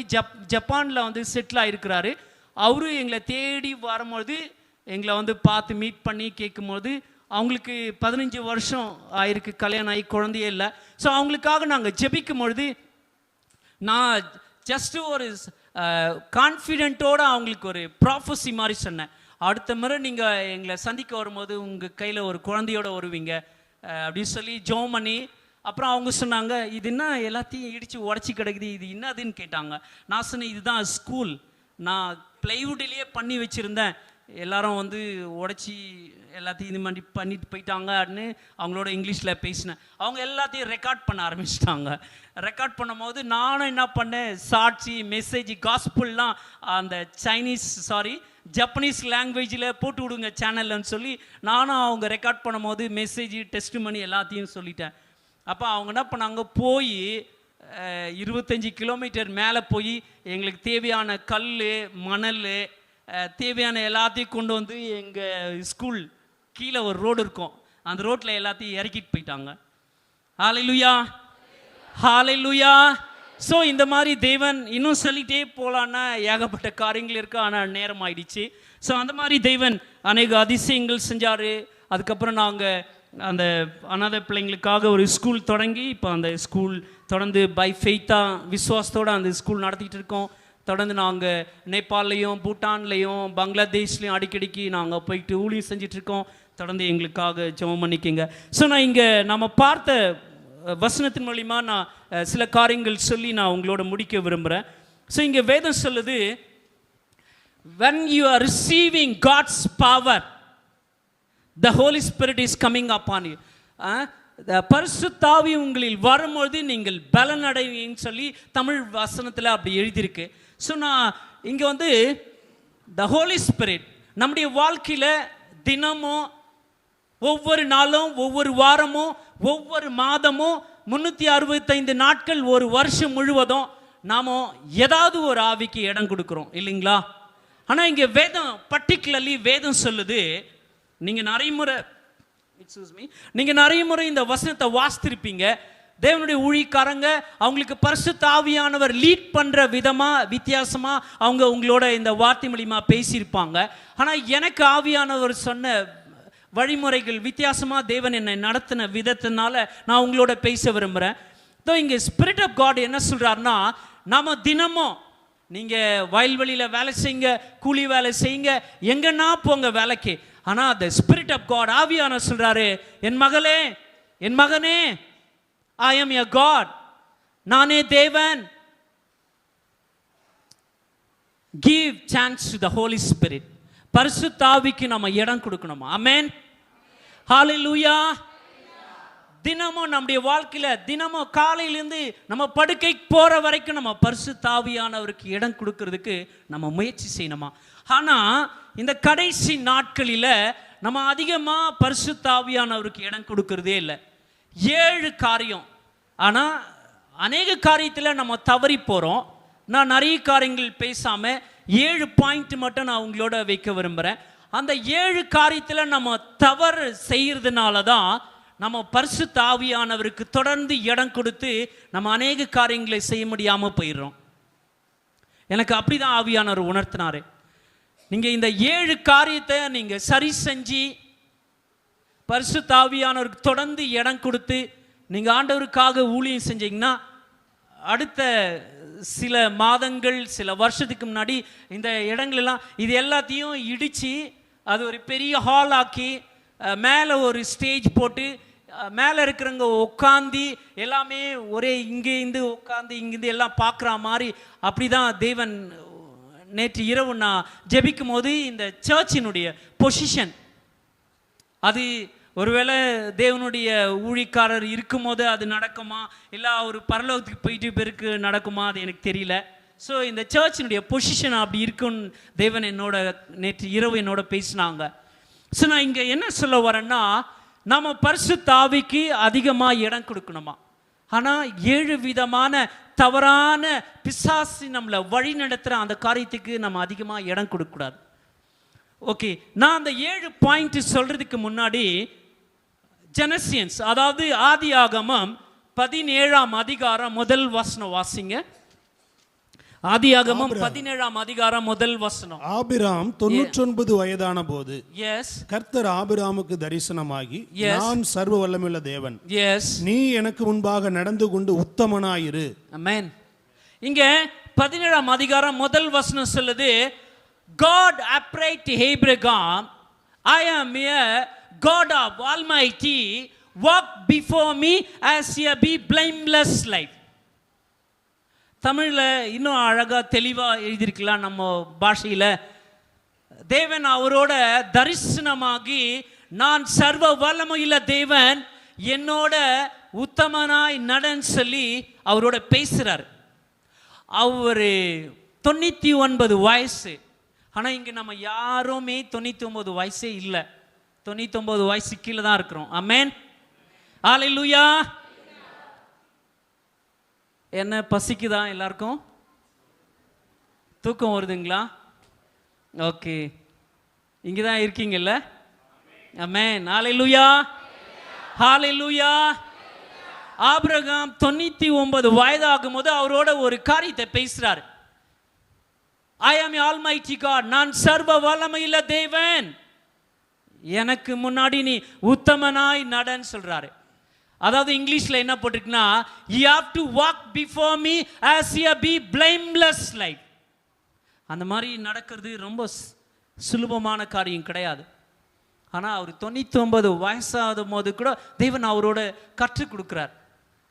ஜப்பானில் வந்து செட்டில் ஆகிருக்கிறாரு. அவரும் எங்களை தேடி வரும்போது எங்களை வந்து பார்த்து மீட் பண்ணி கேட்கும்போது அவங்களுக்கு 15 வருஷம் ஆயிருக்கு, கல்யாணம் ஆகி குழந்தையே இல்லை. ஸோ அவங்களுக்காக நாங்கள் ஜெபிக்கும் பொழுது நான் ஜஸ்ட்டு ஒரு கான்ஃபிடென்ட்டோடு அவங்களுக்கு ஒரு ப்ராஃபஸி மாதிரி சொன்னேன். அடுத்த முறை நீங்கள் எங்களை சந்திக்க வரும்போது உங்கள் கையில் ஒரு குழந்தையோட வருவீங்க அப்படின்னு சொல்லி ஜோம் பண்ணி, அப்புறம் அவங்க சொன்னாங்க, இது என்ன எல்லாத்தையும் இடித்து உடச்சி கிடக்குது, இது என்னதுன்னு கேட்டாங்க. நான் சொன்னேன், இதுதான் ஸ்கூல், நான் ப்ளைவுட்லேயே பண்ணி வச்சுருந்தேன், எல்லாரும் வந்து உடச்சி எல்லாத்தையும் இது மாதிரி பண்ணிட்டு போயிட்டாங்க அப்படின்னு அவங்களோட இங்கிலீஷில் பேசினேன். அவங்க எல்லாத்தையும் ரெக்கார்ட் பண்ண ஆரம்பிச்சிட்டாங்க. ரெக்கார்ட் பண்ணும்போது நானும் என்ன பண்ணேன், சாட்சி, மெசேஜ், காஸ்புல்லாம் அந்த ஜப்பனீஸ் லாங்குவேஜில் போட்டு விடுங்க சேனல்னு சொல்லி நானும் அவங்க ரெக்கார்ட் பண்ணும்போது மெசேஜ், டெஸ்ட் பண்ணி எல்லாத்தையும் சொல்லிட்டேன். அப்போ அவங்க என்ன பண்ணாங்க, போய் 25 கிலோமீட்டர் மேலே போய் எங்களுக்கு தேவையான கல், மணல், தேவையான எல்லாத்தையும் கொண்டு வந்து எங்கள் ஸ்கூல் கீழே ஒரு ரோடு இருக்கும், அந்த ரோட்டில் எல்லாத்தையும் இறக்கிட்டு போயிட்டாங்க. ஹல்லேலூயா, ஹல்லேலூயா. ஸோ இந்த மாதிரி தேவன் இன்னும் சொல்லிகிட்டே போகலான்னா ஏகப்பட்ட காரியங்கள் இருக்குது, ஆனால் நேரம் ஆயிடுச்சு. ஸோ அந்த மாதிரி தேவன் அநேக அதிசயங்கள் செஞ்சார். அதுக்கப்புறம் நாங்கள் அந்த அனாதை பிள்ளைங்களுக்காக ஒரு ஸ்கூல் தொடங்கி இப்போ அந்த ஸ்கூல் தொடர்ந்து பை ஃபெய்த்தாக விசுவாசத்தோடு அந்த ஸ்கூல் நடத்திட்டு இருக்கோம். தொடர்ந்து நாங்கள் நேபாள்லேயும் பூட்டான்லேயும் பங்களாதேஷ்லேயும் அடிக்கடிக்கு நாங்கள் போயிட்டு ஊழியம் செஞ்சிட்ருக்கோம். தொடர்ந்து எங்களுக்காக ஜெபம் பண்ணிக்கங்க. ஸோ நான் இங்கே நம்ம பார்த்த வசனத்தின் மூலிமா நான் சில காரியங்கள் சொல்லி நான் உங்களோட முடிக்க விரும்புகிறேன். ஸோ இங்கே வேதம் சொல்லுது, when you are receiving God's power, the Holy Spirit is coming upon you. பரிசுத்த ஆவி உங்களில் வரும்போது நீங்கள் பலன் அடைவீங்கன்னு சொல்லி தமிழ் வசனத்தில் அப்படி எழுதியிருக்கு. ஸோ நான் இங்கே வந்து த ஹோலி ஸ்பிரிட் நம்முடைய வாழ்க்கையில் தினமும், ஒவ்வொரு நாளும், ஒவ்வொரு வாரமும், ஒவ்வொரு மாதமும், 365 நாட்கள், ஒரு வருஷம் முழுவதும் நாம் ஏதாவது ஒரு ஆவிக்கு இடம் கொடுக்குறோம் இல்லைங்களா? ஆனால் இங்கே வேதம் பர்டிகுலர்லி வேதம் சொல்லுது, நீங்கள் நிறைய முறை இந்த வசனத்தை வாசித்திருப்பீங்க. தேவனுடைய ஊழியக்காரங்க அவங்களுக்கு பரிசுத்த ஆவியானவர் லீட் பண்ணுற விதமாக வித்தியாசமாக அவங்க உங்களோட இந்த வார்த்தை மூலிமா பேசியிருப்பாங்க. ஆனால் எனக்கு ஆவியானவர் சொன்ன வழிமுறைகள் வித்தியாசமாக தேவன் என்னை நடத்தின விதத்தினால நான் உங்களோட பேச விரும்புகிறேன். ஸோ இங்கே ஸ்பிரிட் ஆஃப் காட் என்ன சொல்கிறாருன்னா, நாம் தினமும் நீங்கள் வயல்வெளியில் வேலை செய்யுங்க, கூலி வேலை செய்யுங்க, எங்கன்னா போங்க வேலைக்கு. ஆனால் the ஸ்பிரிட் ஆஃப் காட் ஆவியானவர் சொல்கிறாரு, என் மகளே, என் மகனே, I am your God, நானே தேவன். Give chance to the Holy Spirit. பரிசுத்த ஆவிக்கு நம்ம இடம் கொடுக்கணுமா? ஆமென், ஹல்லேலூயா. தினமும் நம்முடைய வாழ்க்கையில் தினமும் காலையிலேருந்து நம்ம படுக்கை போகிற வரைக்கும் நம்ம பரிசுத்த ஆவியானவருக்கு இடம் கொடுக்கறதுக்கு நம்ம முயற்சி செய்யணுமா? ஆனால் இந்த கடைசி நாட்களில் நம்ம அதிகமாக பரிசுத்த ஆவியானவருக்கு இடம் கொடுக்கறதே இல்லை. 7 காரியம், ஆனால் அநேக காரியத்தில் நம்ம தவறி போகிறோம். நான் நிறைய காரியங்கள் பேசாமல் 7 பாயிண்ட் மட்டும் நான் உங்களோட வைக்க விரும்புகிறேன். அந்த 7 காரியத்தில் நம்ம தவறு செய்கிறதுனால தான் நம்ம பரிசுத்த ஆவியானவருக்கு தொடர்ந்து இடம் கொடுத்து நம்ம அநேக காரியங்களை செய்ய முடியாமல் போயிடுறோம். எனக்கு அப்படி தான் ஆவியானவர் உணர்த்தினார். நீங்கள் இந்த 7 காரியத்தை நீங்கள் சரி செஞ்சு பரிசுத்த ஆவியானவருக்கு தொடர்ந்து இடம் கொடுத்து நீங்கள் ஆண்டவருக்காக ஊழியம் செஞ்சீங்கன்னா, அடுத்த சில மாதங்கள், சில வருஷத்துக்கு முன்னாடி இந்த இடங்களெல்லாம் இது எல்லாத்தையும் இடித்து அது ஒரு பெரிய ஹால் ஆக்கி மேலே ஒரு ஸ்டேஜ் போட்டு மேலே இருக்கிறவங்க உட்காந்து எல்லாமே ஒரே இங்கேருந்து உட்காந்து இங்கேருந்து எல்லாம் பார்க்குற மாதிரி அப்படி தான் தேவன் நேற்று இரவு நான் ஜெபிக்கும் போது இந்த சர்ச்சினுடைய பொசிஷன், அது ஒருவேளை தேவனுடைய ஊழியக்காரர் இருக்கும் போது அது நடக்குமா, இல்லை அவர் பரலோகத்துக்கு போயிட்டு பிறகு நடக்குமா, அது எனக்கு தெரியல. ஸோ இந்த சர்ச்சினுடைய பொசிஷன் அப்படி இருக்குன்னு தேவன் என்னோட நேற்று இரவு என்னோட பேசினாங்க. ஸோ நான் இங்கே என்ன சொல்ல வரேன்னா, நம்ம பரிசுத்த ஆவிக்கு அதிகமாக இடம் கொடுக்கணுமா? ஆனால் 7 விதமான தவறான பிசாசு நம்மளை வழி நடத்துகிற அந்த காரியத்துக்கு நம்ம அதிகமாக இடம் கொடுக்கக்கூடாது. ஓகே, நான் அந்த 7 பாயிண்ட் சொல்கிறதுக்கு முன்னாடி ஜெனசியன்ஸ், அதாவது ஆதியாகமம் 17ஆம் அதிகாரம் முதல் வசனம் வாசிங்க. ஆதியாகமம் 17ஆம் அதிகாரம் முதல் வசனம். ஆபிராம் 99 வயதான போது எஸ் கர்த்தர் ஆபிராமுக்கு தரிசனமாகி, நான் சர்வ வல்லமையுள்ள தேவன், எஸ் நீ எனக்கு முன்பாக நடந்து கொண்டு உத்தமனாயிரு. ஆமென். இங்க 17ஆம் அதிகாரம் முதல் வசனம் சொல்லுது, God upright Abraham, I am a God of Almighty, walk before me as a be blameless life. தமிழில் இன்னும் அழகாக தெளிவாக எழுதியிருக்கலாம் நம்ம பாஷையில். தேவன் அவரோட தரிசனமாகி, நான் சர்வ வல்லமையுள்ள தேவன், என்னோட உத்தமனாய் நடன்னு சொல்லி அவரோட பேசுகிறார். அவர் 99 வயசு. ஆனால் இங்கே நம்ம யாருமே 99 வயசே இல்லை. 99 வயசு கீழே தான் இருக்கிறோம். ஆமென். ஹல்லேலூயா. என்ன பசிக்குதா எல்லாருக்கும்? தூக்கம் வருதுங்களா? ஓகே, இங்கே தான் இருக்கீங்கல்ல? ஆமென். ஹல்லேலூயா. ஹல்லேலூயா. ஆபிரகாம் 99 வயதாகும் போது அவரோட ஒரு காரியத்தை பேசுறாரு. I am Almighty God, நான் சர்வ வல்லமையுள்ள தேவன், எனக்கு முன்னாடி நீ உத்தமனாய் நடன்னு சொல்றாரு. அதாவது இங்கிலீஷ்ல என்ன போட்டிருக்குன்னா, you have to walk before me as a be blameless life. அந்த மாதிரி நடக்கிறது ரொம்ப சுலபமான காரியம் கிடையாது. ஆனால் அவர் 99 வயசாகும் போது கூட தேவன் அவரோட கற்றுக் கொடுக்குறார்.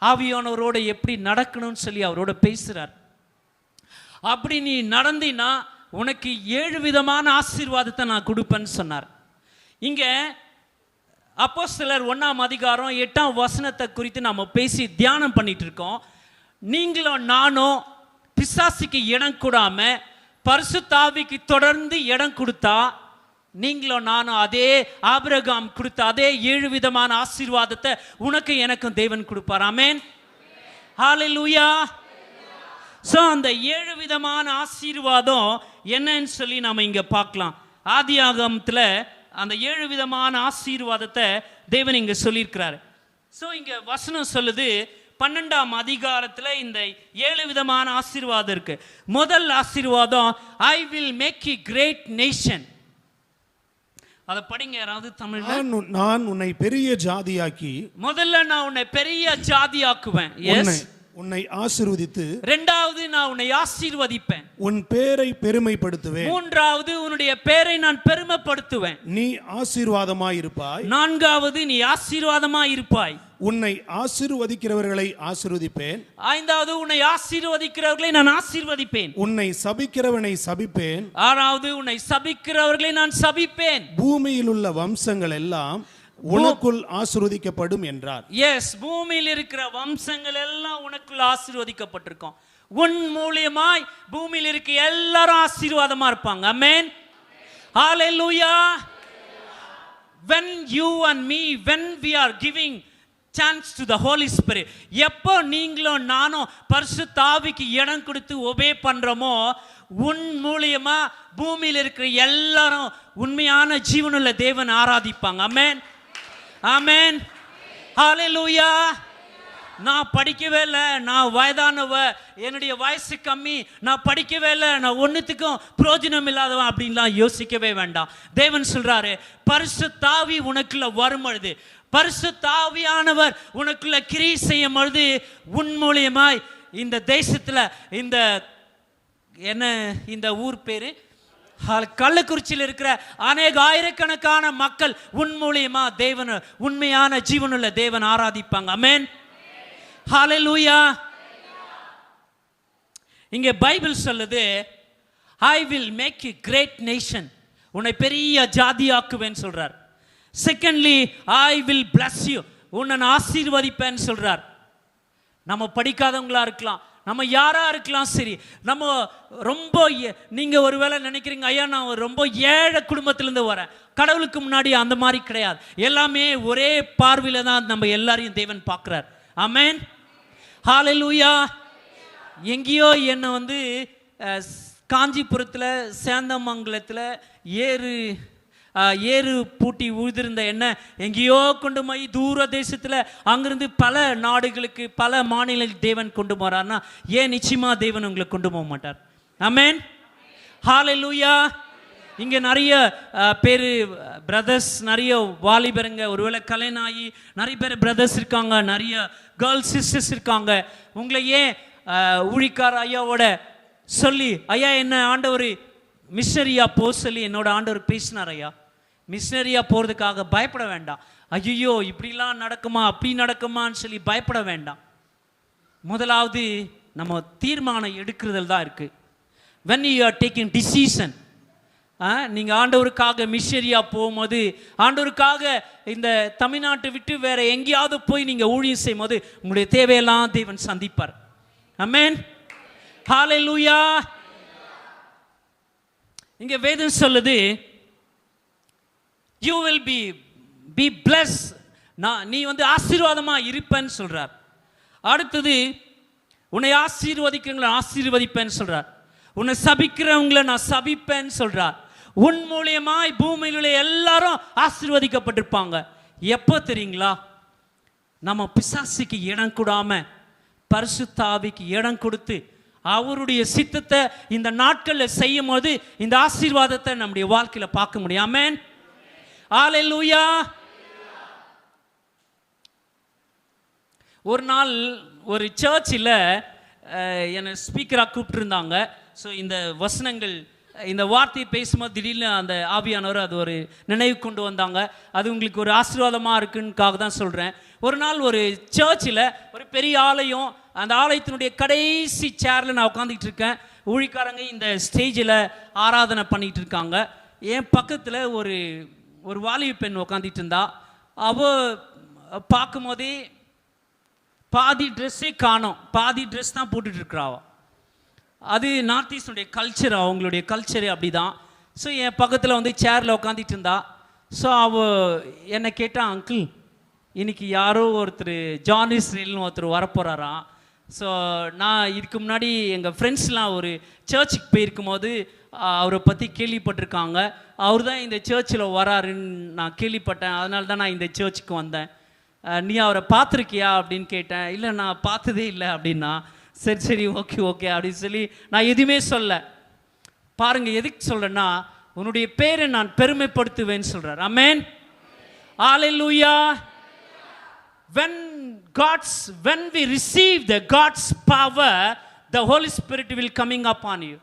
ஆவியானவரோட எப்படி நடக்கணும்னு சொல்லி அவரோட பேசுகிறார். அப்படி நீ நடந்தினா உனக்கு 7 விதமான ஆசீர்வாதத்தை நான் கொடுப்பேன்னு சொன்னார். இங்கே அப்போஸ்தலர் 1ஆம் அதிகாரம் 8ஆம் வசனத்தை குறித்து நம்ம பேசி தியானம் பண்ணிட்டு இருக்கோம். நீங்களும் நானும் பிசாசுக்கு இடம் கூடாம பரிசுத்த ஆவிக்கு தொடர்ந்து இடம் கொடுத்தா, நீங்களும் நானும் அதே ஆபிரகாம் கொடுத்த அதே 7 விதமான ஆசீர்வாதத்தை உனக்கு எனக்கும் தேவன் கொடுப்பார். ஆமென். ஹல்லேலூயா. ஸோ அந்த 7 விதமான ஆசீர்வாதம் என்னன்னு சொல்லி நாம இங்க பார்க்கலாம். ஆதியாகமத்தில் அந்த 7 விதமான ஆசீர்வாதத்தை தேவன் இங்க சொல்லியிருக்கிறாரு. ஸோ இங்க வசனம் சொல்லுது, 12ஆம் அதிகாரத்தில் இந்த 7 விதமான ஆசீர்வாதம் இருக்கு. முதல் ஆசீர்வாதம், I will make a great nation. அதை படிங்க யாராவது தமிழ்ல. நான் உன்னை பெரிய ஜாதியாக்கி, முதல்ல நான் உன்னை பெரிய ஜாதியாக்குவேன். உன்னை ஆசீர்வதித்து, இரண்டாவது நான் உன்னை ஆசீர்வதிப்பேன், உன் பேரை பெருமைப்படுத்துவேன், மூன்றாவது உன்னுடைய பேரை நான் பெருமைப்படுத்துவேன், நீ ஆசீர்வாதமாய் இருப்பாய், நான்காவது நீ ஆசீர்வாதமாய் இருப்பாய், உன்னை ஆசீர்வதிக்கிறவர்களை ஆசீர்வதிப்பேன், ஐந்தாவது உன்னை ஆசீர்வதிக்கிறவர்களை நான் ஆசீர்வதிப்பேன், உன்னை சபிக்கிறவனை சபிப்பேன், ஆறாவது உன்னை சபிக்கிறவர்களை நான் சபிப்பேன், பூமியில் உள்ள வம்சங்கள் எல்லாம் உனக்குள் ஆசீர்வதிக்கப்படும் என்றார். எஸ், பூமியில் இருக்கிற வம்சங்கள் எல்லாம் உனக்குள் ஆசீர்வதிக்கப்பட்டிருக்கும். உன் மூலியமாய் பூமியில் இருக்க எல்லாரும் ஆசீர்வாதமா இருப்பாங்க. ஆமென். ஹல்லேலூயா. when you and me, when we are giving chance to the Holy Spirit, எப்போ நீங்களும் நானும் பரிசுத்த ஆவிக்கு இடம் கொடுத்து ஒபே பண்றோமோ, உன் மூலியமா பூமியில் இருக்கிற எல்லாரும் உண்மையான ஜீவனுள்ள தேவன் ஆராதிப்பாங்க. ஆமென். ஆமென். ஹல்லேலூயா. நான் படிக்கவே இல்லை, நான் வயதானவ, என்னுடைய வயசு கம்மி, நான் படிக்கவே இல்லை, நான் ஒன்றுத்துக்கும் பிரயோஜனம் இல்லாதவன் அப்படின்லாம் யோசிக்கவே வேண்டாம். தேவன் சொல்றாரு, பரிசுத்த ஆவி உனக்குள்ள வரும் பொழுது, பரிசுத்த ஆவியானவர் உனக்குள்ள கிரியை செய்யும் பொழுது, உன் மூலியமாய் இந்த தேசத்தில் இந்த என்ன இந்த ஊர் பேரு கள்ளக்குறிச்சியில் இருக்கிற அநேக ஆயிரக்கணக்கான மக்கள் உன் மூலியமா தேவன் உண்மையான ஜீவனுள்ள தேவன் ஆராதிப்பாங்க. ஆமென். ஹல்லேலூயா. இங்கே பைபிள் சொல்லுது, I will make a great nation, உன்னை பெரிய ஜாதியாக்குவேன்னு சொல்றார். Secondly, I will bless you, உன்னை நான் ஆசீர்வதிப்பேன்னு சொல்றார். நம்ம படிக்காதவங்களா இருக்கலாம், நம்ம யாரா இருக்கலாம், சரி, நம்ம ரொம்ப நீங்க ஒருவேளை நினைக்கிறீங்க, ஐயா நான் ரொம்ப ஏழை குடும்பத்திலிருந்து வரேன். கடவுளுக்கு முன்னாடி அந்த மாதிரி கிடையாது. எல்லாமே ஒரே பார்வையில தான் நம்ம எல்லாரையும் தேவன் பார்க்கிறார். ஆமென். ஹல்லேலூயா. எங்கேயோ என்னை காஞ்சிபுரத்தில் சேந்தமங்கலத்தில் ஏறு பூட்டி உழுதிருந்த என்ன எங்கேயோ கொண்டு போய் தூர தேசத்தில் அங்கிருந்து பல நாடுகளுக்கு பல மாநிலங்களுக்கு தேவன் கொண்டு போறார்னா, ஏன் நிச்சயமா தேவன் உங்களை கொண்டு போக மாட்டார். ஆமென். ஹல்லேலூயா. இங்கே நிறைய பேர் பிரதர்ஸ், நிறைய வாலிபருங்க, ஒருவேளை கல்யாணம் ஆகி நிறைய பேர் பிரதர்ஸ் இருக்காங்க, நிறைய கேர்ள்ஸ் சிஸ்டர்ஸ் இருக்காங்க. உங்களை ஏன் ஊழிக்கார ஐயாவோட சொல்லி, ஐயா என்ன ஆண்டவர் மிஷனரியா போக சொல்லி என்னோட ஆண்டவர் பேசினார் ஐயா. மிஷனரியா போகிறதுக்காக பயப்பட வேண்டாம். ஐயோ இப்படிலாம் நடக்குமா அப்படி நடக்குமான்னு சொல்லி பயப்பட வேண்டாம். முதலாவது நம்ம தீர்மானம் எடுக்கிறதில் தான் இருக்குது. when you are taking decision, நீங்கள் ஆண்டவருக்காக மிஷனரியா போகும்போது, ஆண்டவருக்காக இந்த தமிழ்நாட்டை விட்டு வேற எங்கேயாவது போய் நீங்கள் ஊழியம் செய்யும் போது உங்களுடைய தேவையெல்லாம் தேவன் சந்திப்பார். ஆமென், ஹல்லேலூயா. இங்க வேதம் சொல்லுது, you will be blessed, நீ வந்து ஆசீர்வாதமா இருப்பேன்னு சொல்றார். அடுத்தது, உன்னை ஆசீர்வதிக்கிறவங்களை ஆசீர்வதிப்பேன்னு சொல்றார். உன்னை சபிக்கிறவங்களை நான் சபிப்பேன்னு சொல்றார். உன் மூலியமாய் பூமியில் உள்ள எல்லாரும் ஆசீர்வதிக்கப்பட்டிருப்பாங்க. எப்போ தெரியுங்களா? நம்ம பிசாசுக்கு இடம் கூடாம பரிசுத்த ஆவிக்கு இடம் கொடுத்து அவருடைய சித்தத்தை இந்த நாட்களில் செய்யும் போது இந்த ஆசீர்வாதத்தை நம்முடைய வாழ்க்கையில பார்க்க முடியும். ஆமென், ஹல்லேலூயா. ஒரு நாள் ஒரு சர்ச்சில் என்னை ஸ்பீக்கராக கூப்பிட்டுருந்தாங்க. ஸோ இந்த வசனங்கள், இந்த வார்த்தையை பேசும்போது திடீர்னு அந்த ஆவியானவர் அது ஒரு நினைவு கொண்டு வந்தாங்க. அது உங்களுக்கு ஒரு ஆசீர்வாதமாக இருக்குன்னுக்காக தான் சொல்கிறேன். ஒரு நாள் ஒரு சர்ச்சில் ஒரு பெரிய ஆலயம், அந்த ஆலயத்தினுடைய கடைசி சேரில் நான் உட்காந்துக்கிட்டு இருக்கேன். ஊழிக்காரங்க இந்த ஸ்டேஜில் ஆராதனை பண்ணிகிட்டு இருக்காங்க. என் பக்கத்தில் ஒரு வாலிப பெண் உட்காந்துட்டு இருந்தா. அவள் பார்க்கும்போதே பாதி ட்ரெஸ்ஸே காணோம், பாதி ட்ரெஸ் தான் போட்டுட்டு இருக்கிறாவ. அது நார்த் ஈஸ்டுடைய கல்ச்சர், அவங்களுடைய கல்ச்சரு அப்படி தான். ஸோ என் பக்கத்தில் வந்து சேரில் உட்காந்துட்டு இருந்தா. ஸோ அவள் என்னை கேட்டான், அங்கிள் இன்னைக்கு யாரோ ஒருத்தர் ஜான் இஸ்ரேல்னு ஒருத்தர் வரப்போகிறாராம். ஸோ நான் இதுக்கு முன்னாடி எங்கள் ஃப்ரெண்ட்ஸ்லாம் ஒரு சர்ச்சுக்கு போயிருக்கும் போது அவரை பற்றி கேள்விப்பட்டிருக்காங்க. அவர் தான் இந்த சர்ச்சில் வராருன்னு நான் கேள்விப்பட்டேன். அதனால தான் நான் இந்த சர்ச்சுக்கு வந்தேன். நீ அவரை பார்த்துருக்கியா அப்படின்னு கேட்டேன். இல்லை நான் பார்த்ததே இல்லை அப்படின்னா. சரி சரி ஓகே ஓகே அப்படின்னு சொல்லி நான் எதுவுமே சொல்ல. பாருங்கள் எதுக்கு சொல்கிறேன்னா, உன்னுடைய பேரை நான் பெருமைப்படுத்துவேன்னு சொல்கிறார். ஆமென், ஹல்லேலூயா. when we receive the God's power, the Holy Spirit will coming upon you.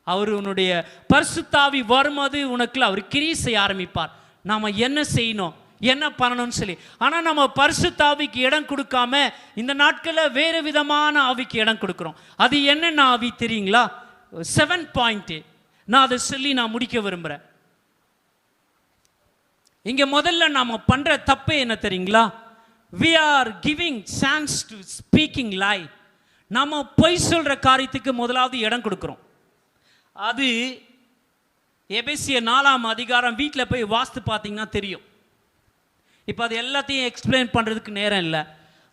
அவர் உன்னுடைய பரிசுத்த ஆவி வரும்போது உனக்குள்ள அவர் கிரியை செய்ய ஆரம்பிப்பார். நாம என்ன செய்யணும், என்ன பண்ணணும்னு சொல்லி. ஆனால் நம்ம பரிசுத்த ஆவிக்கு இடம் கொடுக்காம இந்த நாட்களில் வேறு விதமான ஆவிக்கு இடம் கொடுக்குறோம். அது என்னென்ன ஆவி தெரியுங்களா? 7 பாயிண்ட் நான் அதை சொல்லி நான் முடிக்க விரும்புகிறேன். இங்கே முதல்ல நாம பண்ணுற தப்பு என்ன தெரியுங்களா? we are giving chance to speaking lie. நம்ம பொய் சொல்கிற காரியத்துக்கு முதலாவது இடம் கொடுக்குறோம். அது எபேசியர் 4ஆம் அதிகாரம் வீட்டில் போய் வாஸ்து பார்த்தீங்கன்னா தெரியும். இப்போ அது எல்லாத்தையும் எக்ஸ்பிளைன் பண்ணுறதுக்கு நேரம் இல்லை.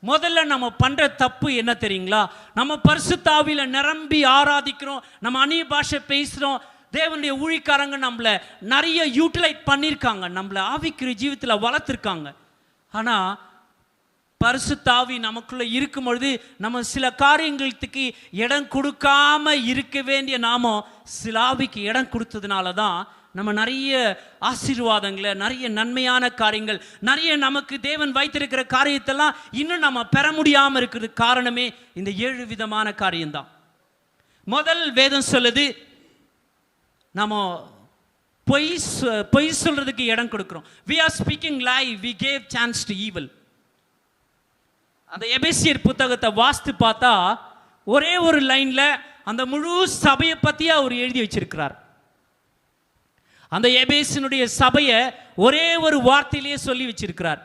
முதல்ல நம்ம பண்ணுற தப்பு என்ன தெரியுங்களா? நம்ம பரிசுத்த ஆவியில் நிரம்பி ஆராதிக்கிறோம், நம்ம அந்நிய பாஷை பேசுகிறோம். தேவனுடைய ஊழிக்காரங்க நம்மளை நிறைய யூட்டிலைட் பண்ணியிருக்காங்க, நம்மளை ஆவிக்குரிய ஜீவித்தில் வளர்த்துருக்காங்க. ஆனால் பரிசுத்த ஆவி நமக்குள்ள இருக்கும் பொழுது நம்ம சில காரியங்களுக்கு இடம் கொடுக்காம இருக்க வேண்டிய நாம சில ஆவிக்கு இடம் கொடுத்ததுனால தான் நம்ம நிறைய ஆசீர்வாதங்களை, நிறைய நன்மையான காரியங்கள், நிறைய நமக்கு தேவன் வைத்திருக்கிற காரியத்தெல்லாம் இன்னும் நம்ம பெற முடியாமல் இருக்கிறதுக்கு காரணமே இந்த 7 விதமான காரியம்தான். முதல் வேதம் சொல்லுது, நம்ம பொய் சொல்றதுக்கு இடம் கொடுக்கிறோம். we are speaking lie, we gave chance to evil. அந்த எபேசியர் புத்தகத்தை வாஸ்து பார்த்தா ஒரே ஒரு லைன்ல அந்த முழு சபையை பத்தி அவர் எழுதி வச்சிருக்கிறார். அந்த எபேசினுடைய சபையை ஒரே ஒரு வார்த்தையிலேயே சொல்லி வச்சிருக்கிறார்.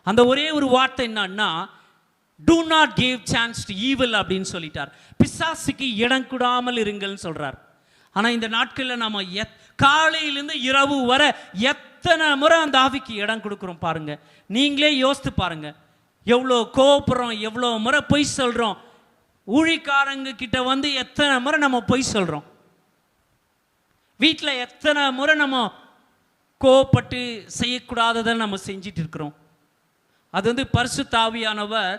அந்த ஒரே ஒரு வார்த்தை என்னன்னா, do not give chance to evil அப்படின்னு சொல்லிட்டார். பிசாசுக்கு இடம் கொடாமல் இருங்கள்னு சொல்றார். ஆனால் இந்த நாட்களில் நம்ம காலையிலேருந்து இரவு வர எத்தனை முறை அந்த ஆவிக்கு இடம் கொடுக்குறோம் பாருங்க. நீங்களே யோசித்து பாருங்க, எவ்வளோ கோபப்படுறோம், எவ்வளோ முறை பொய் சொல்கிறோம். ஊழிக்காரங்க கிட்ட வந்து எத்தனை முறை நம்ம பொய் சொல்கிறோம். வீட்டில் எத்தனை முறை நம்ம கோபப்பட்டு செய்யக்கூடாததை நம்ம செஞ்சிட்டு இருக்கிறோம். அது வந்து பரிசுத்த ஆவியானவர்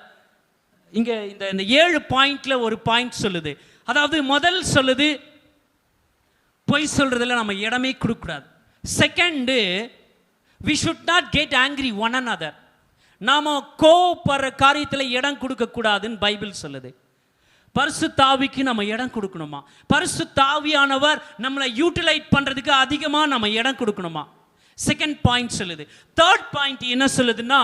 இங்கே இந்த 7 பாயிண்ட்ல ஒரு பாயிண்ட் சொல்லுது. அதாவது முதல் சொல்லுது, பொய் சொல்றதுல நம்ம இடமே கொடுக்கக்கூடாது. Second, we should not get angry one another. நாம கோபப்படுற காரியத்தில் இடம் கொடுக்க கூடாதுன்னு பைபிள் சொல்லுது. பரிசுத்த ஆவிக்கு நம்ம இடம் கொடுக்கணுமா? பரிசுத்த ஆவியானவர் நம்மளை யூட்டிலைட் பண்றதுக்கு அதிகமா நம்ம இடம் கொடுக்கணுமா? செகண்ட் பாயிண்ட் சொல்லுது. தேர்ட் பாயிண்ட் என்ன சொல்லுதுன்னா,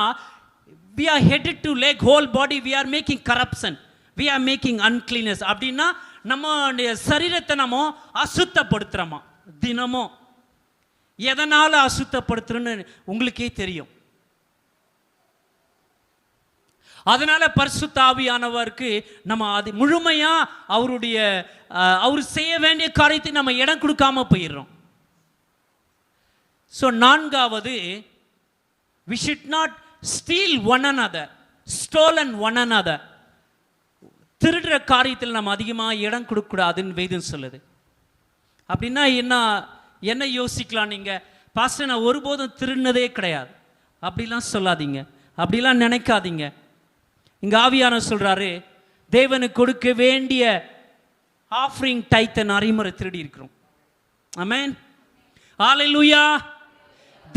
we are headed to leg whole body, we are making corruption, we are making uncleanness. அப்படின்னா நம்மளுடைய சரீரத்தை நம்ம அசுத்தப்படுத்துறோமா தினமும். எதனால அசுத்தப்படுத்துறோன்னு உங்களுக்கே தெரியும். அதனால பரிசுத்த ஆவியானவருக்கு நம்ம அது முழுமையா அவர் செய்ய வேண்டிய காரியத்தை நம்ம இடம் கொடுக்காம போயிடுறோம். ஸோ நான்காவது, we should not steal one another, stolen one another. திருடுற காரியத்தில் நம்ம அதிகமாக இடம் கொடுக்கக்கூடாதுன்னு வேதம் சொல்லுது. அப்படின்னா என்ன யோசிக்கலாம் நீங்க? பாஸ்டர், நான் ஒருபோதும் திருடினதே கிடையாது அப்படிலாம் சொல்லாதீங்க, அப்படிலாம் நினைக்காதீங்க. இங்க ஆவியானவர் சொல்றாரு, தேவனுக்கு கொடுக்க வேண்டிய ஆஃபரிங் டைத்தை நிறைய திருடி இருக்கிறோம். ஆமென், ஹல்லேலூயா.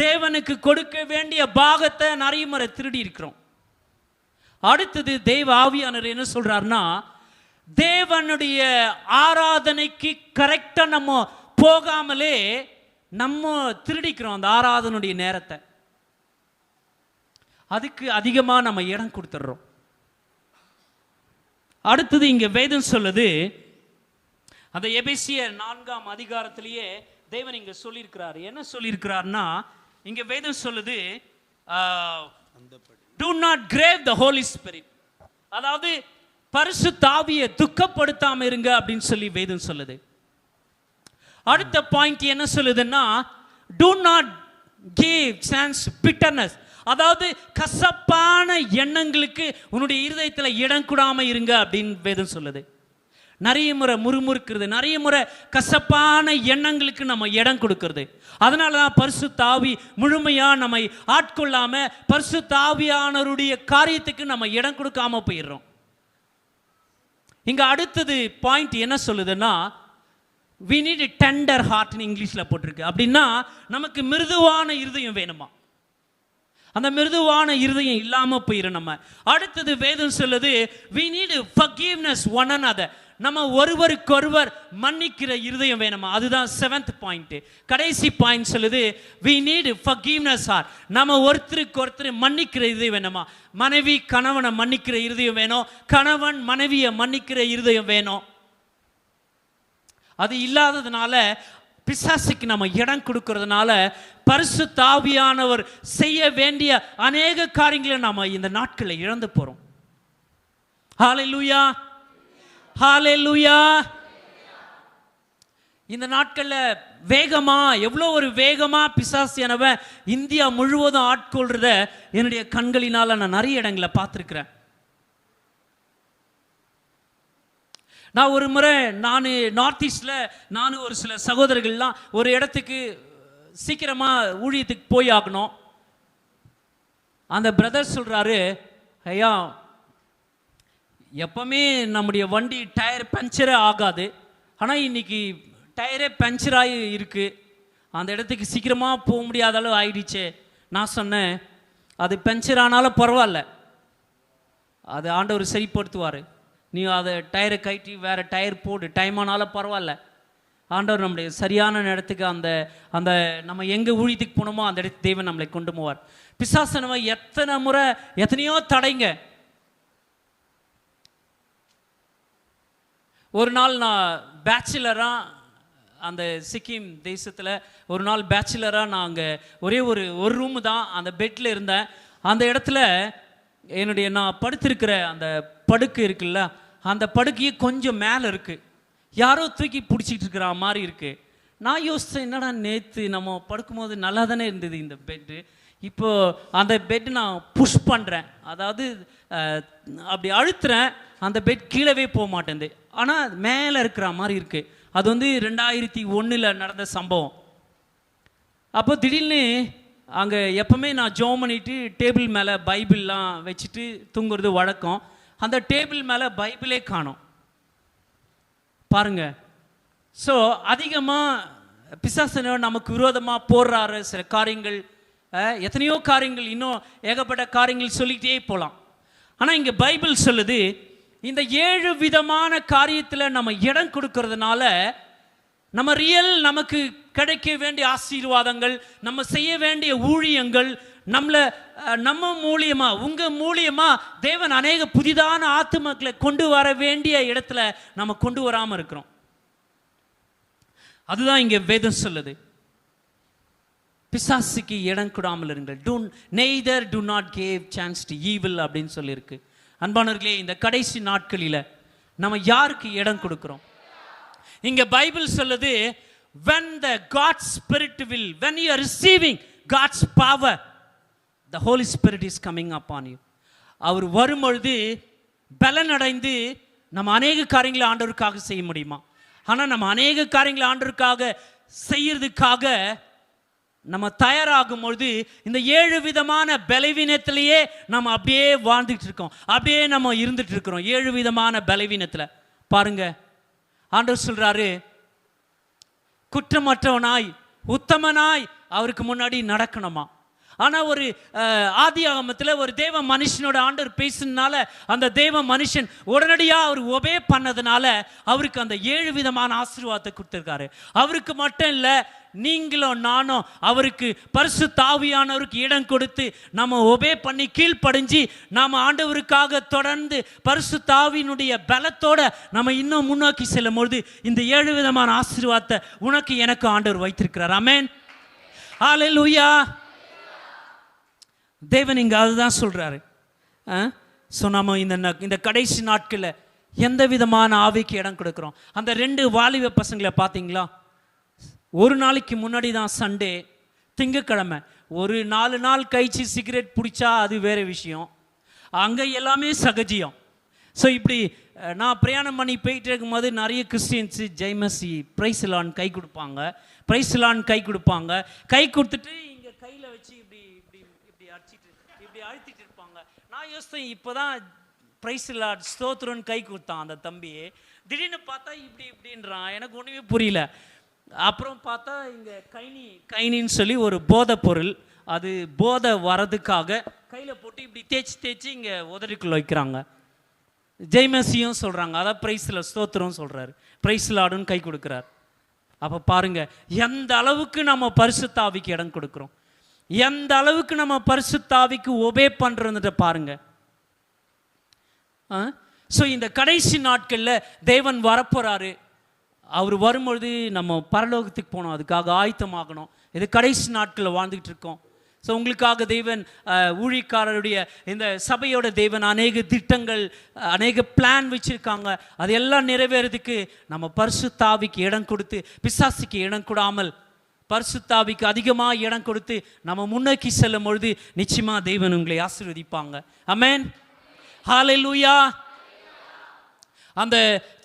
தேவனுக்கு கொடுக்க வேண்டிய பாகத்தை நிறைய திருடி இருக்கிறோம். அடுத்தது தேவ ஆவியானவர் என்ன சொல்றாருன்னா, தேவனுடைய ஆராதனைக்கு கரெக்டா நம்ம போகாமலே நம்ம திருடிக்கிறோம் அந்த ஆராதனுடைய நேரத்தை. அதுக்கு அதிகமா நம்ம இடம் கொடுத்துடுறோம். அடுத்தது இங்க வேதம் சொல்லுது, அந்த எபேசியர் 4ஆம் அதிகாரத்திலேயே தேவன் இங்க சொல்லியிருக்கிறார். என்ன சொல்லியிருக்கிறார்னா, இங்க வேதம் சொல்லுது, do not grieve the Holy Spirit. அதாவது பரிசுத்த ஆவியை துக்கப்படுத்தாம இருங்க அப்படின்னு சொல்லி வேதம் சொல்லுது. அடுத்த பாயிண்ட் என்ன சொல்லுதுன்னா, do not give chance bitterness. அதாவது கசப்பான எண்ணங்களுக்கு உன்னுடைய இருதயத்தில் இடம் கூடாம இருங்க அப்படின்னு வேதம் சொல்லுது. நிறைய முறை முறுமுறுக்கிறது, நிறைய முறை கசப்பான எண்ணங்களுக்கு நம்ம இடம் கொடுக்கிறது. அதனால தான் பரிசுத்த ஆவி முழுமையா நம்மை ஆட்கொள்ளாம பரிசுத்த ஆவியானவருடைய காரியத்துக்கு நம்ம இடம் கொடுக்காம போயிடுறோம். இங்க அடுத்தது பாயிண்ட் என்ன சொல்லுதுன்னா, we need a tender heart ன்னு இங்கிலீஷ்ல போட்டிருக்கு. அப்படின்னா நமக்கு மிருதுவான இருதயம் வேணுமா? அந்த மிருதுவான இருதயம் இல்லாம போயிடும் நம்ம. அடுத்தது வேதம் சொல்லுது, we need forgiveness one another. நம்ம ஒருவருக்கொருவர் மன்னிக்கிற இருதயம் வேணுமா? அதுதான் 7th பாயிண்ட். கடைசி பாயிண்ட் சொல்லுது, we need forgiveness heart. நம்ம ஒருத்தருக்கு ஒருத்தர் மன்னிக்கிற இருதயம் வேணுமா? மனைவி கணவனை மன்னிக்கிற இருதயம் வேணும், கணவன் மனைவியை மன்னிக்கிற இருதயம் வேணும். அது இல்லாததுனால, பிசாசுக்கு நம்ம இடம் கொடுக்கறதுனால பரிசுத்த ஆவியானவர் செய்ய வேண்டிய அநேக காரியங்களை நாம இந்த நாட்களில் இழந்து போறோம். ஹல்லேலூயா, ஹல்லேலூயா. இந்த நாட்கள்ல வேகமா, எவ்வளோ ஒரு வேகமா பிசாசியானவன் இந்தியா முழுவதும் ஆட்கொள்றத என்னுடைய கண்களினால நான் நிறைய இடங்களை பார்த்துருக்கிறேன். நான் ஒரு முறை நார்த் ஈஸ்டில் ஒரு சில சகோதரர்கள்லாம் ஒரு இடத்துக்கு சீக்கிரமாக ஊழியத்துக்கு போய் ஆகணும். அந்த பிரதர் சொல்கிறாரு, ஐயா எப்பவுமே நம்முடைய வண்டி டயர் பஞ்சரே ஆகாது, ஆனால் இன்னைக்கு டயரே பஞ்சராகி இருக்கு, அந்த இடத்துக்கு சீக்கிரமாக போக முடியாத அளவு ஆயிடுச்சே. நான் சொன்னேன், அது பஞ்சர் ஆனாலும் பரவாயில்ல, அது ஆண்டவர் சரிப்படுத்துவார். நீ அதை டயரை கட்டி வேறு டயர் போடு, டைம் ஆனாலும் பரவாயில்ல, ஆண்டவர் நம்முடைய சரியான இடத்துக்கு அந்த நம்ம எங்கே ஊழியத்துக்கு போனோமோ அந்த இடத்துக்கு தேவன் நம்மளை கொண்டு போவார். பிசாசனவை எத்தனை முறை எத்தனையோ தடைங்க. ஒரு நாள் நான் பேச்சுலராக அந்த சிக்கிம் தேசத்தில் ஒரு நாள் பேச்சுலராக நான் அங்கே ஒரு ரூமு தான் அந்த பெட்டில் இருந்தேன். அந்த இடத்துல நான் படுத்திருக்கிற அந்த படுக்கை இருக்குல்ல, அந்த படுக்கையே கொஞ்சம் மேலே இருக்குது, யாரோ தூக்கி பிடிச்சிட்டு இருக்கிற மாதிரி இருக்குது. நான் யோசித்தேன், என்னடா நேற்று நம்ம படுக்கும்போது நல்லா தானே இருந்தது இந்த பெட்டு, இப்போது அந்த பெட்டு நான் புஷ் பண்ணுறேன், அதாவது அப்படி அழுத்துறேன், அந்த பெட் கீழவே போக மாட்டேங்குது, ஆனால் மேலே இருக்கிற மாதிரி இருக்குது. அது 2001 நடந்த சம்பவம். அப்போ திடீர்னு அங்கே எப்போவுமே நான் ஜோம் பண்ணிட்டு டேபிள் மேலே பைபிள்லாம் வச்சுட்டு தூங்குறது வழக்கம். அந்த டேபிள் மேலே பைபிளே காணோம் பாருங்க. ஸோ அதிகமாக பிசாசன நமக்கு விரோதமாக போடுறாரு சில காரியங்கள், எத்தனையோ காரியங்கள், இன்னும் ஏகப்பட்ட காரியங்கள் சொல்லிக்கிட்டே போகலாம். ஆனால் இங்கே பைபிள் சொல்லுது, இந்த 7 விதமான காரியத்தில் நம்ம இடம் கொடுக்கறதுனால நம்ம நமக்கு கிடைக்க வேண்டிய ஆசீர்வாதங்கள், நம்ம செய்ய வேண்டிய ஊழியங்கள், நம்ம மூலியமா, உங்க மூலியமா தேவன் அநேக புதிதான ஆத்துமக்களை கொண்டு வர வேண்டிய இடத்துல நம்ம கொண்டு வராம இருக்கிறோம். அதுதான் இங்க வேதம் சொல்லுது. பிசாசுக்கு இடம் கொடாமல் இருங்கள். do not give chance to evil அப்படின்னு சொல்லியிருக்கு. அன்பானவர்களே, இந்த கடைசி நாட்களில் நம்ம யாருக்கு இடம் கொடுக்கிறோம்? இங்க பைபிள் சொல்லுது, when the God's spirit when you are receiving God's power, the Holy Spirit is coming upon you. அவர் வரும்பொழுது பலனடைந்து நம்ம அநேக காரியங்களை ஆண்டவருக்காக செய்ய முடியுமா? ஆனால் நம்ம அநேக காரியங்களை ஆண்டவருக்காக செய்யறதுக்காக நம்ம தயாராகும் பொழுது இந்த 7 விதமான பலவீனத்திலேயே நம்ம அப்படியே வாழ்ந்துட்டு இருக்கோம், அப்படியே நம்ம இருந்துட்டு இருக்கிறோம். 7 விதமான பலவீனத்துல பாருங்க, ஆண்டவர் சொல்றாரு, குற்றமற்றவனாய் உத்தமனாய் அவருக்கு முன்னாடி நடக்கணுமா. ஆனா ஒரு ஆதியாகமத்தில் ஒரு தேவ மனுஷனோட ஆண்டவர் பேசினால அந்த தேவ மனுஷன் உடனடியா அவர் ஒபே பண்ணதுனால அவருக்கு அந்த 7 விதமான ஆசீர்வாதத்தை கொடுத்திருக்காரு. அவருக்கு மட்டும் இல்லை, நீங்களும் நானும் அவருக்கு பரிசுத்த ஆவியானவருக்கு இடம் கொடுத்து நம்ம ஒபே பண்ணி கீழ்ப்படிஞ்சு நாம ஆண்டவருக்காக தொடர்ந்து பரிசுத்த ஆவியினுடைய பலத்தோட நம்ம இன்னும் முன்னோக்கி செல்லும் பொழுது இந்த 7 விதமான ஆசீர்வாதத்தை உனக்கு எனக்கு ஆண்டவர் வைத்திருக்கிறார். ஆமென், ஹல்லேலூயா. தேவன் இங்க அதுதான் சொல்றாரு. ஸோ நம்ம இந்த கடைசி நாட்களில் எந்த விதமான ஆவிக்கு இடம் கொடுக்குறோம்? அந்த 2 வாலிப பசங்களை பார்த்தீங்களா? ஒரு நாளைக்கு முன்னாடி தான் சண்டே, திங்கக்கிழமை, ஒரு 4 நாள் கழிச்சு சிகரெட் பிடிச்சா அது வேறு விஷயம், அங்கே எல்லாமே சகஜியம். ஸோ இப்படி நான் பிரயாணம் பண்ணி போயிட்டு இருக்கும்போது நிறைய கிறிஸ்டியன்ஸு ஜெய்மசி பிரைஸ்லான் கை கொடுப்பாங்க, கை கொடுத்துட்டு இங்கே கையில் வச்சு இப்படி இப்படி இப்படி அடிச்சிட்டு இப்படி அழுத்திட்டு இருப்பாங்க. நான் யோசித்தேன், இப்போ தான் பிரைஸ்லான் ஸ்தோத்திரன் கை கொடுத்தான் அந்த தம்பியே, திடீர்னு பார்த்தா இப்படி இப்படின்றான், எனக்கு ஒன்றுமே புரியல. அப்புறம் பார்த்தா இங்கே கைனின்னு சொல்லி ஒரு போதை பொருள், அது போதை வரதுக்காக கையில் போட்டு இப்படி தேய்ச்சி இங்கே உதறிக்குள்ள வைக்கிறாங்க. ஜெய்மசியும் சொல்கிறாங்க, அதான் பிரைஸில் ஸ்தோத்திரம் சொல்கிறாரு, பிரைஸில் ஆடுன்னு கை கொடுக்குறார். அப்போ பாருங்க எந்த அளவுக்கு நம்ம பரிசுத்த ஆவிக்கு இடம் கொடுக்குறோம், எந்த அளவுக்கு நம்ம பரிசுத்த ஆவிக்கு ஒபே பண்ணுறதுன்ற பாருங்க. ஸோ இந்த கடைசி நாட்களில் தேவன் வரப்போறாரு. அவர் வரும்பொழுது நம்ம பரலோகத்துக்கு போகணும், அதுக்காக ஆயத்தமாகணும். இது கடைசி நாட்களில் வாழ்ந்துக்கிட்டு இருக்கோம். ஸோ உங்களுக்காக தேவன் ஊழியக்காரருடைய இந்த சபையோட தேவன் அநேக திட்டங்கள், அநேக பிளான் வச்சுருக்காங்க. அதெல்லாம் நிறைவேறதுக்கு நம்ம பரிசுத்த ஆவிக்கு இடம் கொடுத்து, பிசாசுக்கு இடம் கொடாமல் பரிசுத்த ஆவிக்கு அதிகமாக இடம் கொடுத்து நம்ம முன்னோக்கி செல்லும் பொழுது நிச்சயமாக தேவன் உங்களை ஆசீர்வதிப்பாங்க. ஆமென், ஹல்லேலூயா. அந்த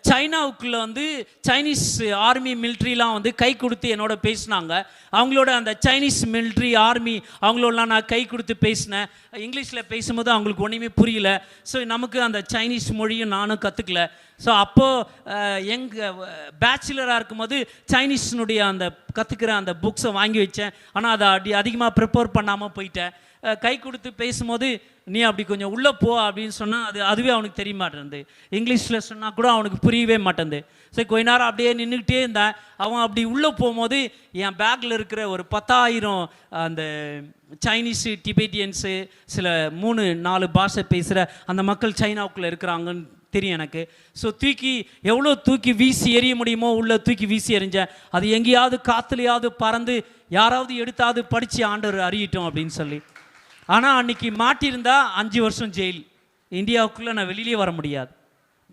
சைனாவுக்குள்ளே சைனீஸ் ஆர்மி மிலிட்ரிலாம் கை கொடுத்து என்னோட பேசினாங்க. அவங்களோட அந்த சைனீஸ் மிலிட்ரி ஆர்மி அவங்களோடலாம் நான் கை கொடுத்து பேசினேன். இங்கிலீஷில் பேசும்போது அவங்களுக்கு ஒன்றுமே புரியல. ஸோ நமக்கு அந்த சைனீஸ் மொழியும் நானும் கற்றுக்கல. ஸோ அப்போது எங்கள் பேச்சுலராக இருக்கும்போது சைனீஸினுடைய அந்த கற்றுக்கிற அந்த புக்ஸை வாங்கி வச்சேன். ஆனால் அதை அதிகமாக ப்ரிப்பேர் பண்ணாமல் போயிட்டேன். கை கொடுத்து பேசும்போது நீ அப்படி கொஞ்சம் உள்ளே போ அப்படின்னு சொன்னால் அதுவே அவனுக்கு தெரிய மாட்டேன்து. இங்கிலீஷில் சொன்னால் கூட அவனுக்கு புரியவே மாட்டேன்து. சரி, கொஞ்ச நேரம் அப்படியே நின்றுக்கிட்டே இருந்தேன். அவன் அப்படி உள்ளே போகும்போது என் பேக்கில் இருக்கிற ஒரு 10,000 அந்த சைனீஸு, டிபேட்டியன்ஸு, சில 3-4 பாஷை பேசுகிற அந்த மக்கள் சைனாவுக்குள்ளே இருக்கிறாங்கன்னு தெரியும் எனக்கு. ஸோ எவ்வளோ தூக்கி வீசி எறிய முடியுமோ உள்ளே தூக்கி வீசி எறிஞ்சேன். அது எங்கேயாவது காற்றுலையாவது பறந்து யாராவது எடுத்தாவது படித்து ஆண்டவர் அறியிட்டோம் அப்படின்னு சொல்லி. ஆனால் அன்றைக்கி மாட்டியிருந்தா 5 வருஷம் ஜெயில். இந்தியாவுக்குள்ளே நான் வெளியிலே வர முடியாது.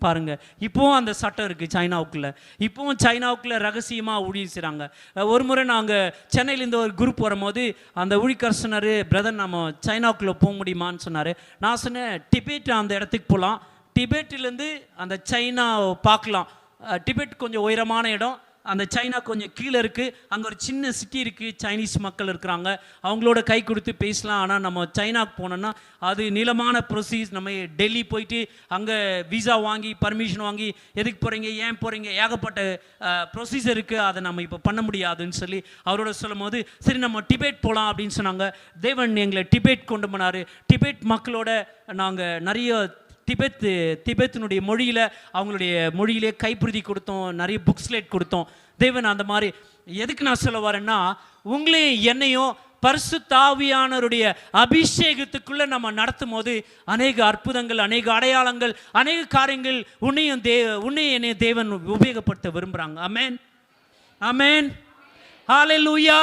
பாருங்கள், இப்போவும் அந்த சட்டம் இருக்குது சைனாவுக்குள்ளே. இப்போவும் சைனாவுக்குள்ளே ரகசியமாக ஊழியம் செய்கிறாங்க. ஒரு முறை நாங்கள் சென்னையிலேருந்து ஒரு குரூப் வரும்போது அந்த ஊழியக்காரர் சொன்னார், பிரதர் நம்ம சைனாவுக்குள்ளே போக முடியுமான்னு சொன்னார். நான் சொன்னேன், டிபேட் அந்த இடத்துக்கு போகலாம், டிபேட்டிலேருந்து அந்த சைனா பார்க்கலாம். டிபேட் கொஞ்சம் உயரமான இடம், அந்த சைனா கொஞ்சம் கீழே இருக்குது. அங்கே ஒரு சின்ன சிட்டி இருக்குது, சைனீஸ் மக்கள் இருக்கிறாங்க, அவங்களோட கை கொடுத்து பேசலாம். ஆனால் நம்ம சைனாவுக்கு போனோன்னா அது நீளமான ப்ரொசீஸ். நம்ம டெல்லி போயிட்டு அங்கே விசா வாங்கி பர்மிஷன் வாங்கி எதுக்கு போகிறீங்க, ஏன் போகிறீங்க, ஏகப்பட்ட ப்ரொசீஜர் இருக்குது, அதை நம்ம இப்போ பண்ண முடியாதுன்னு சொல்லி அவரோட சொல்லும் போது சரி நம்ம டிபேட் போகலாம் அப்படின்னு சொன்னாங்க. தேவன் எங்களை டிபேட் கொண்டு போனார். டிபேட் மக்களோட நாங்கள் நிறைய திபெத்தினுடைய மொழியில் அவங்களுடைய மொழியிலே கைப்பிரதி கொடுத்தோம், நிறைய புக்ஸ்லேட் கொடுத்தோம். தேவன் அந்த மாதிரி எதுக்கு நான் சொல்ல வரேன்னா, உங்களையும் என்னையும் பரிசுத்த ஆவியானவருடைய அபிஷேகத்துக்குள்ள நம்ம நடத்தும் போது அநேக அற்புதங்கள், அநேக அடையாளங்கள், அநேக காரியங்கள் உன்னையும் என்னைய தேவன் உபயோகப்படுத்த விரும்புகிறாங்க. ஆமென், ஆமென், ஹல்லேலூயா.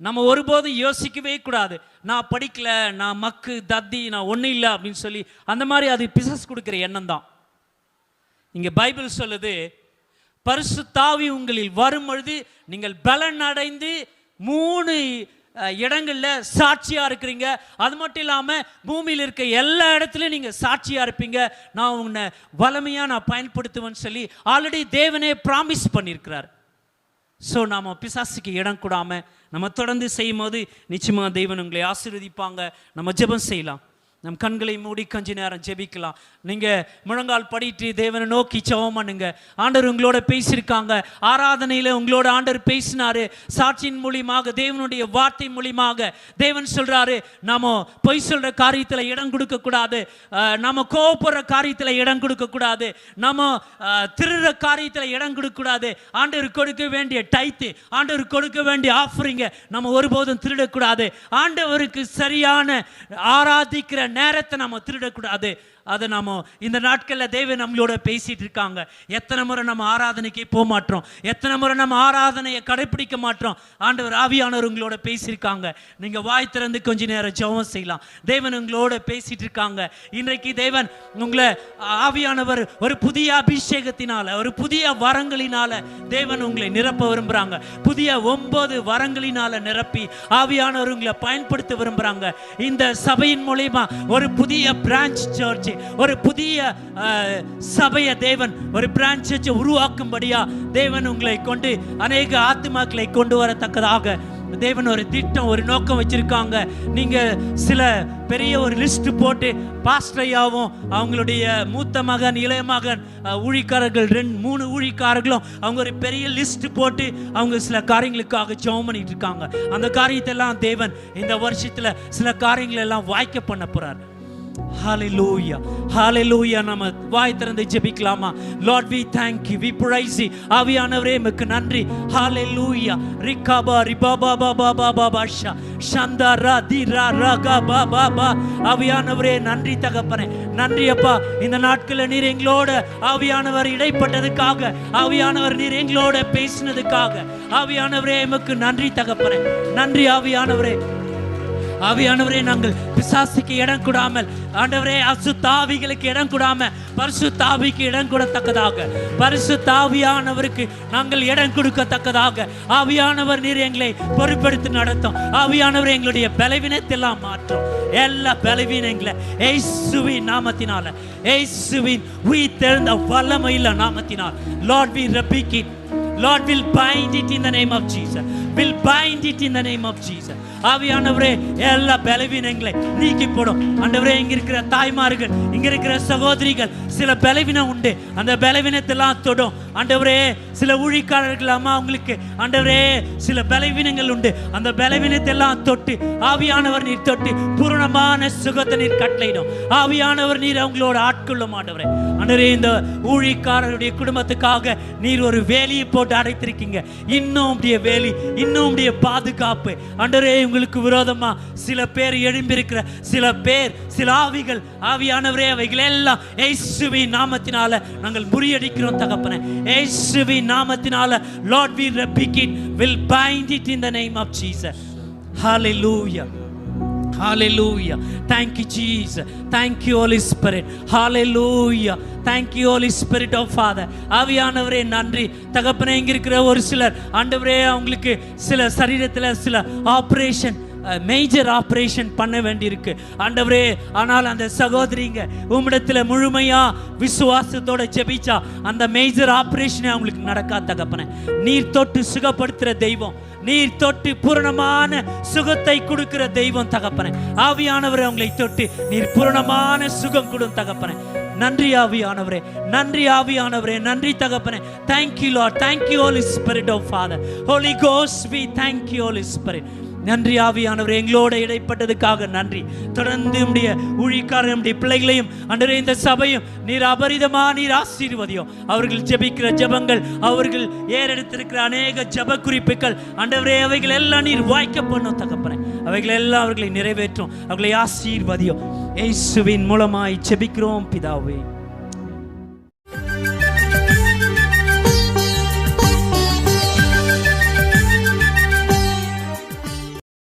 நம்ம ஒருபோதும் யோசிக்கவே கூடாது, நான் படிக்கல, நான் மக்கு தத்தி, நான் ஒன்றும் இல்லை அப்படின்னு சொல்லி. அந்த மாதிரி அது பிசாசு கொடுக்குற எண்ணம் தான். இங்கே பைபிள் சொல்லுது, பரிசுத்த ஆவி உங்களில் வரும் பொழுது நீங்கள் பலன் அடைந்து 3 இடங்களில் சாட்சியாக இருக்கிறீங்க. அது மட்டும் இல்லாமல் பூமியில் இருக்க எல்லா இடத்துலையும் நீங்கள் சாட்சியாக இருப்பீங்க. நான் உன்னை வலிமையாக நான் பயன்படுத்துவேன்னு சொல்லி ஆல்ரெடி தேவனே ப்ராமிஸ் பண்ணியிருக்கிறார். ஸோ நாம் பிசாசுக்கு இடம் கூடாமல் நம்ம தொடர்ந்து செய்யும் போது நிச்சயமாக தேவன் உங்களை ஆசீர்வதிப்பாங்க. நம்ம ஜெபம் செய்யலாம். நம் கண்களை மூடி கொஞ்ச நேரம் ஜெபிக்கலாம். நீங்கள் முழங்கால் படிட்டு தேவனை நோக்கி ஜெபம் பண்ணுங்க. ஆண்டவர் உங்களோட பேசியிருக்காங்க. ஆராதனையில் உங்களோட ஆண்டவர் பேசினாரு. சாட்சியின் மூலியமாக, தேவனுடைய வார்த்தை மூலியமாக தேவன் சொல்கிறாரு, நாம பொய் சொல்கிற காரியத்தில் இடம் கொடுக்கக்கூடாது, நம்ம கோவப்படுற காரியத்தில் இடம் கொடுக்கக்கூடாது, நம்ம திருடுற காரியத்தில் இடம் கொடுக்கக்கூடாது. ஆண்டவர் கொடுக்க வேண்டிய டைத்து, ஆண்டவர் கொடுக்க வேண்டிய ஆஃபரிங்க நம்ம ஒருபோதும் திருடக்கூடாது. ஆண்டவருக்கு சரியான ஆராதிக்கிற நேரத்தை நம்ம திருடக்கூடாது. அதை நாம இந்த நாட்களில் தேவன் நம்மளோட பேசிட்டு இருக்காங்க. எத்தனை முறை நம்ம ஆராதனைக்கு போக மாட்டோம், எத்தனை முறை நம்ம ஆராதனையை கடைப்பிடிக்க மாட்டோம். ஆண்டவர் ஆவியானவர் உங்களோட பேசியிருக்காங்க. நீங்கள் வாய் திறந்து கொஞ்ச நேரம் ஜெபம் செய்யலாம். தேவன் உங்களோட பேசிட்டு இருக்காங்க. இன்றைக்கு தேவன் உங்களை ஆவியானவர் ஒரு புதிய அபிஷேகத்தினால, ஒரு புதிய வரங்களினால தேவன் உங்களை நிரப்ப விரும்புகிறாங்க. புதிய 9 வரங்களினால நிரப்பி ஆவியானவர் உங்களை பயன்படுத்த விரும்புகிறாங்க. இந்த சபையின் மூலமா ஒரு புதிய பிரான்ச் சர்ச், ஒரு புதிய சபையை தேவன், ஒரு பிரான்ச் சர்ச்சை உருவாக்கும்படியா தேவன் உங்களை கொண்டு அநேக ஆத்துமாக்களை கொண்டு வரத்தக்கதாக தேவன் ஒரு திட்டம், ஒரு நோக்கம் வச்சிருக்காங்க. நீங்க சில பெரிய ஒரு லிஸ்ட் போட்டு, பாஸ்டரையாவும் அவங்களுடைய மூத்த மகன், இளைய மகன், ஊழிக்காரர்கள் 2-3 ஊழிக்காரர்களும் அவங்க ஒரு பெரிய லிஸ்ட் போட்டு அவங்க சில காரியங்களுக்காக ஜெபம் பண்ணிட்டு இருக்காங்க. அந்த காரியத்தெல்லாம் தேவன் இந்த வருஷத்துல சில காரியங்கள் எல்லாம் வாய்க்க பண்ண போறார். ஹalleluya, ஹalleluya. நம்ம வாய் திறந்து ஜெபிக்கலாமா? Lord, we thank you, we praise you. ஆவியானவரே உமக்கு நன்றி. ஹalleluya. ரிகாபா ரிபாபா பாபா பாபா ஷா ஷந்தரா திரா ரகா பாபா பா. ஆவியானவரே நன்றி தகப்பனே, நன்றி அப்பா. இந்த நாட்களில் நீர் எங்களோட ஆவியானவர் இடைப்பட்டதுக்காக, ஆவியானவர் நீர் எங்களோட பேசினதுக்காக ஆவியானவரே உமக்கு நன்றி தகப்பனே, நன்றி ஆவியானவரே. ஆவியானவரே, நாங்கள் பிசாசுக்கு இடம் கொடாமல், ஆண்டவரே அசுத்த ஆவிகளுக்கு இடம் கொடாம பரிசுத்த ஆவிக்கு இடம் கொடுத்தக்கதாக, பரிசுத்த ஆவியானவருக்கு நாங்கள் இடம் கொடுக்கத்தக்கதாக ஆவியானவர் நீர் எங்களை பொறுப்பெடுத்து நடத்தும். ஆவியானவர் எங்களுடைய பலவீனத்தெல்லாம் மாற்றும். எல்லா பலவீனங்களை இயேசுவின் நாமத்தினால, இயேசுவின் உயிர்த்தெழுந்த வல்லமையுள்ள நாமத்தினால் Lord, we rebuke it. Lord, will bind it in the name of Jesus. Will bind it in the name of Jesus. ஆவியானவரே எல்லா பலவீனங்களை நீக்கி போடும். ஆண்டவரே, இங்க இருக்கிற தாய்மார்கள், இங்க இருக்கிற சகோதரிகள் சில பலவீனம் உண்டு, அந்த பலவீனத்தெல்லாம் தொடும். ஆண்டவரே, சில ஊழிக்காரர்கள் அம்மா அவங்களுக்கு ஆண்டவரே சில பலவீனங்கள் உண்டு, அந்த பலவீனத்தெல்லாம் தொட்டு ஆவியானவர் நீர் தொட்டு பூரணமான சுகத்தை நீர் கட்டளையிடும். ஆவியானவர் நீர் அவங்களோட ஆட்கொள்ளும். ஆண்டவரே, ஆண்டவரே, இந்த ஊழிக்காரருடைய குடும்பத்துக்காக நீர் ஒரு வேலியை போட்டு அடைத்திருக்கீங்க. இன்னும் உடைய வேலி, இன்னும் உடைய பாதுகாப்பு. ஆண்டவரே, உங்களுக்கு விரோதமா சில பேர் எழும்பியிருக்கிற சில பேர், சில ஆவிகள், ஆவியானவரே அவைகள் எல்லாம் இயேசுவின் நாமத்தினால நாங்கள் முறியடிக்கிறோம் தகப்பனே. இயேசுவின் நாமத்தினால Lord, we rebuke it, will bind it in the name of Jesus. Hallelujah. Hallelujah. Thank you Jesus. Thank you Holy Spirit. Hallelujah. Thank you Holy Spirit of Father. ஆவியானவரே நன்றி தகப்பனே. இங்க இருக்கிற ஒரு சிலர் ஆண்டவரே அவங்களுக்கு சில சரீரத்தில் சில ஆபரேஷன், மேஜர் ஆபரேஷன் பண்ண வேண்டியிருக்கு ஆண்டவரே. ஆனால் அந்த சகோதரிங்க உம்மிடத்தில் முழுமையா விசுவாசத்தோட ஜெபிச்சா அந்த மேஜர் ஆபரேஷனே அவங்களுக்கு நடக்காத தகப்பனே. நீர் தொட்டு சுகப்படுத்துற தெய்வம், நீர் தொட்டு பூரணமான சுகத்தை கொடுக்கிற தெய்வம் தகப்பனே. ஆவியானவர் அவங்களை தொட்டு நீர் பூரணமான சுகம் கொடும் தகப்பனே. நன்றி ஆவியானவரே, நன்றி ஆவியானவரே, நன்றி தகப்பனே. Thank you Lord, thank you Holy Spirit of Father, Holy Ghost, we thank you Holy Spirit. நன்றி ஆவியானவரே, எங்களோட இடைப்பட்டதுக்காக நன்றி. தொடர்ந்து உம்முடைய ஊழியக்காரர், உம்முடைய பிள்ளைகளையும் ஆண்டவரே, இந்த சபையும் நீர் அபரிதமா நீர் ஆசீர்வதியும். அவர்கள் ஜெபிக்கிற ஜெபங்கள், அவர்கள் ஏறெடுத்திருக்கிற அநேக ஜெப குறிப்புகள் ஆண்டவரே, அவைகள் எல்லாம் நீர் வாய்க்க பண்ணும் தகப்பனே. அவைகள் எல்லாம் அவர்களை நிறைவேற்றும், அவர்களை ஆசீர்வதியும். இயேசுவின் மூலமாய் ஜெபிக்கிறோம் பிதாவே.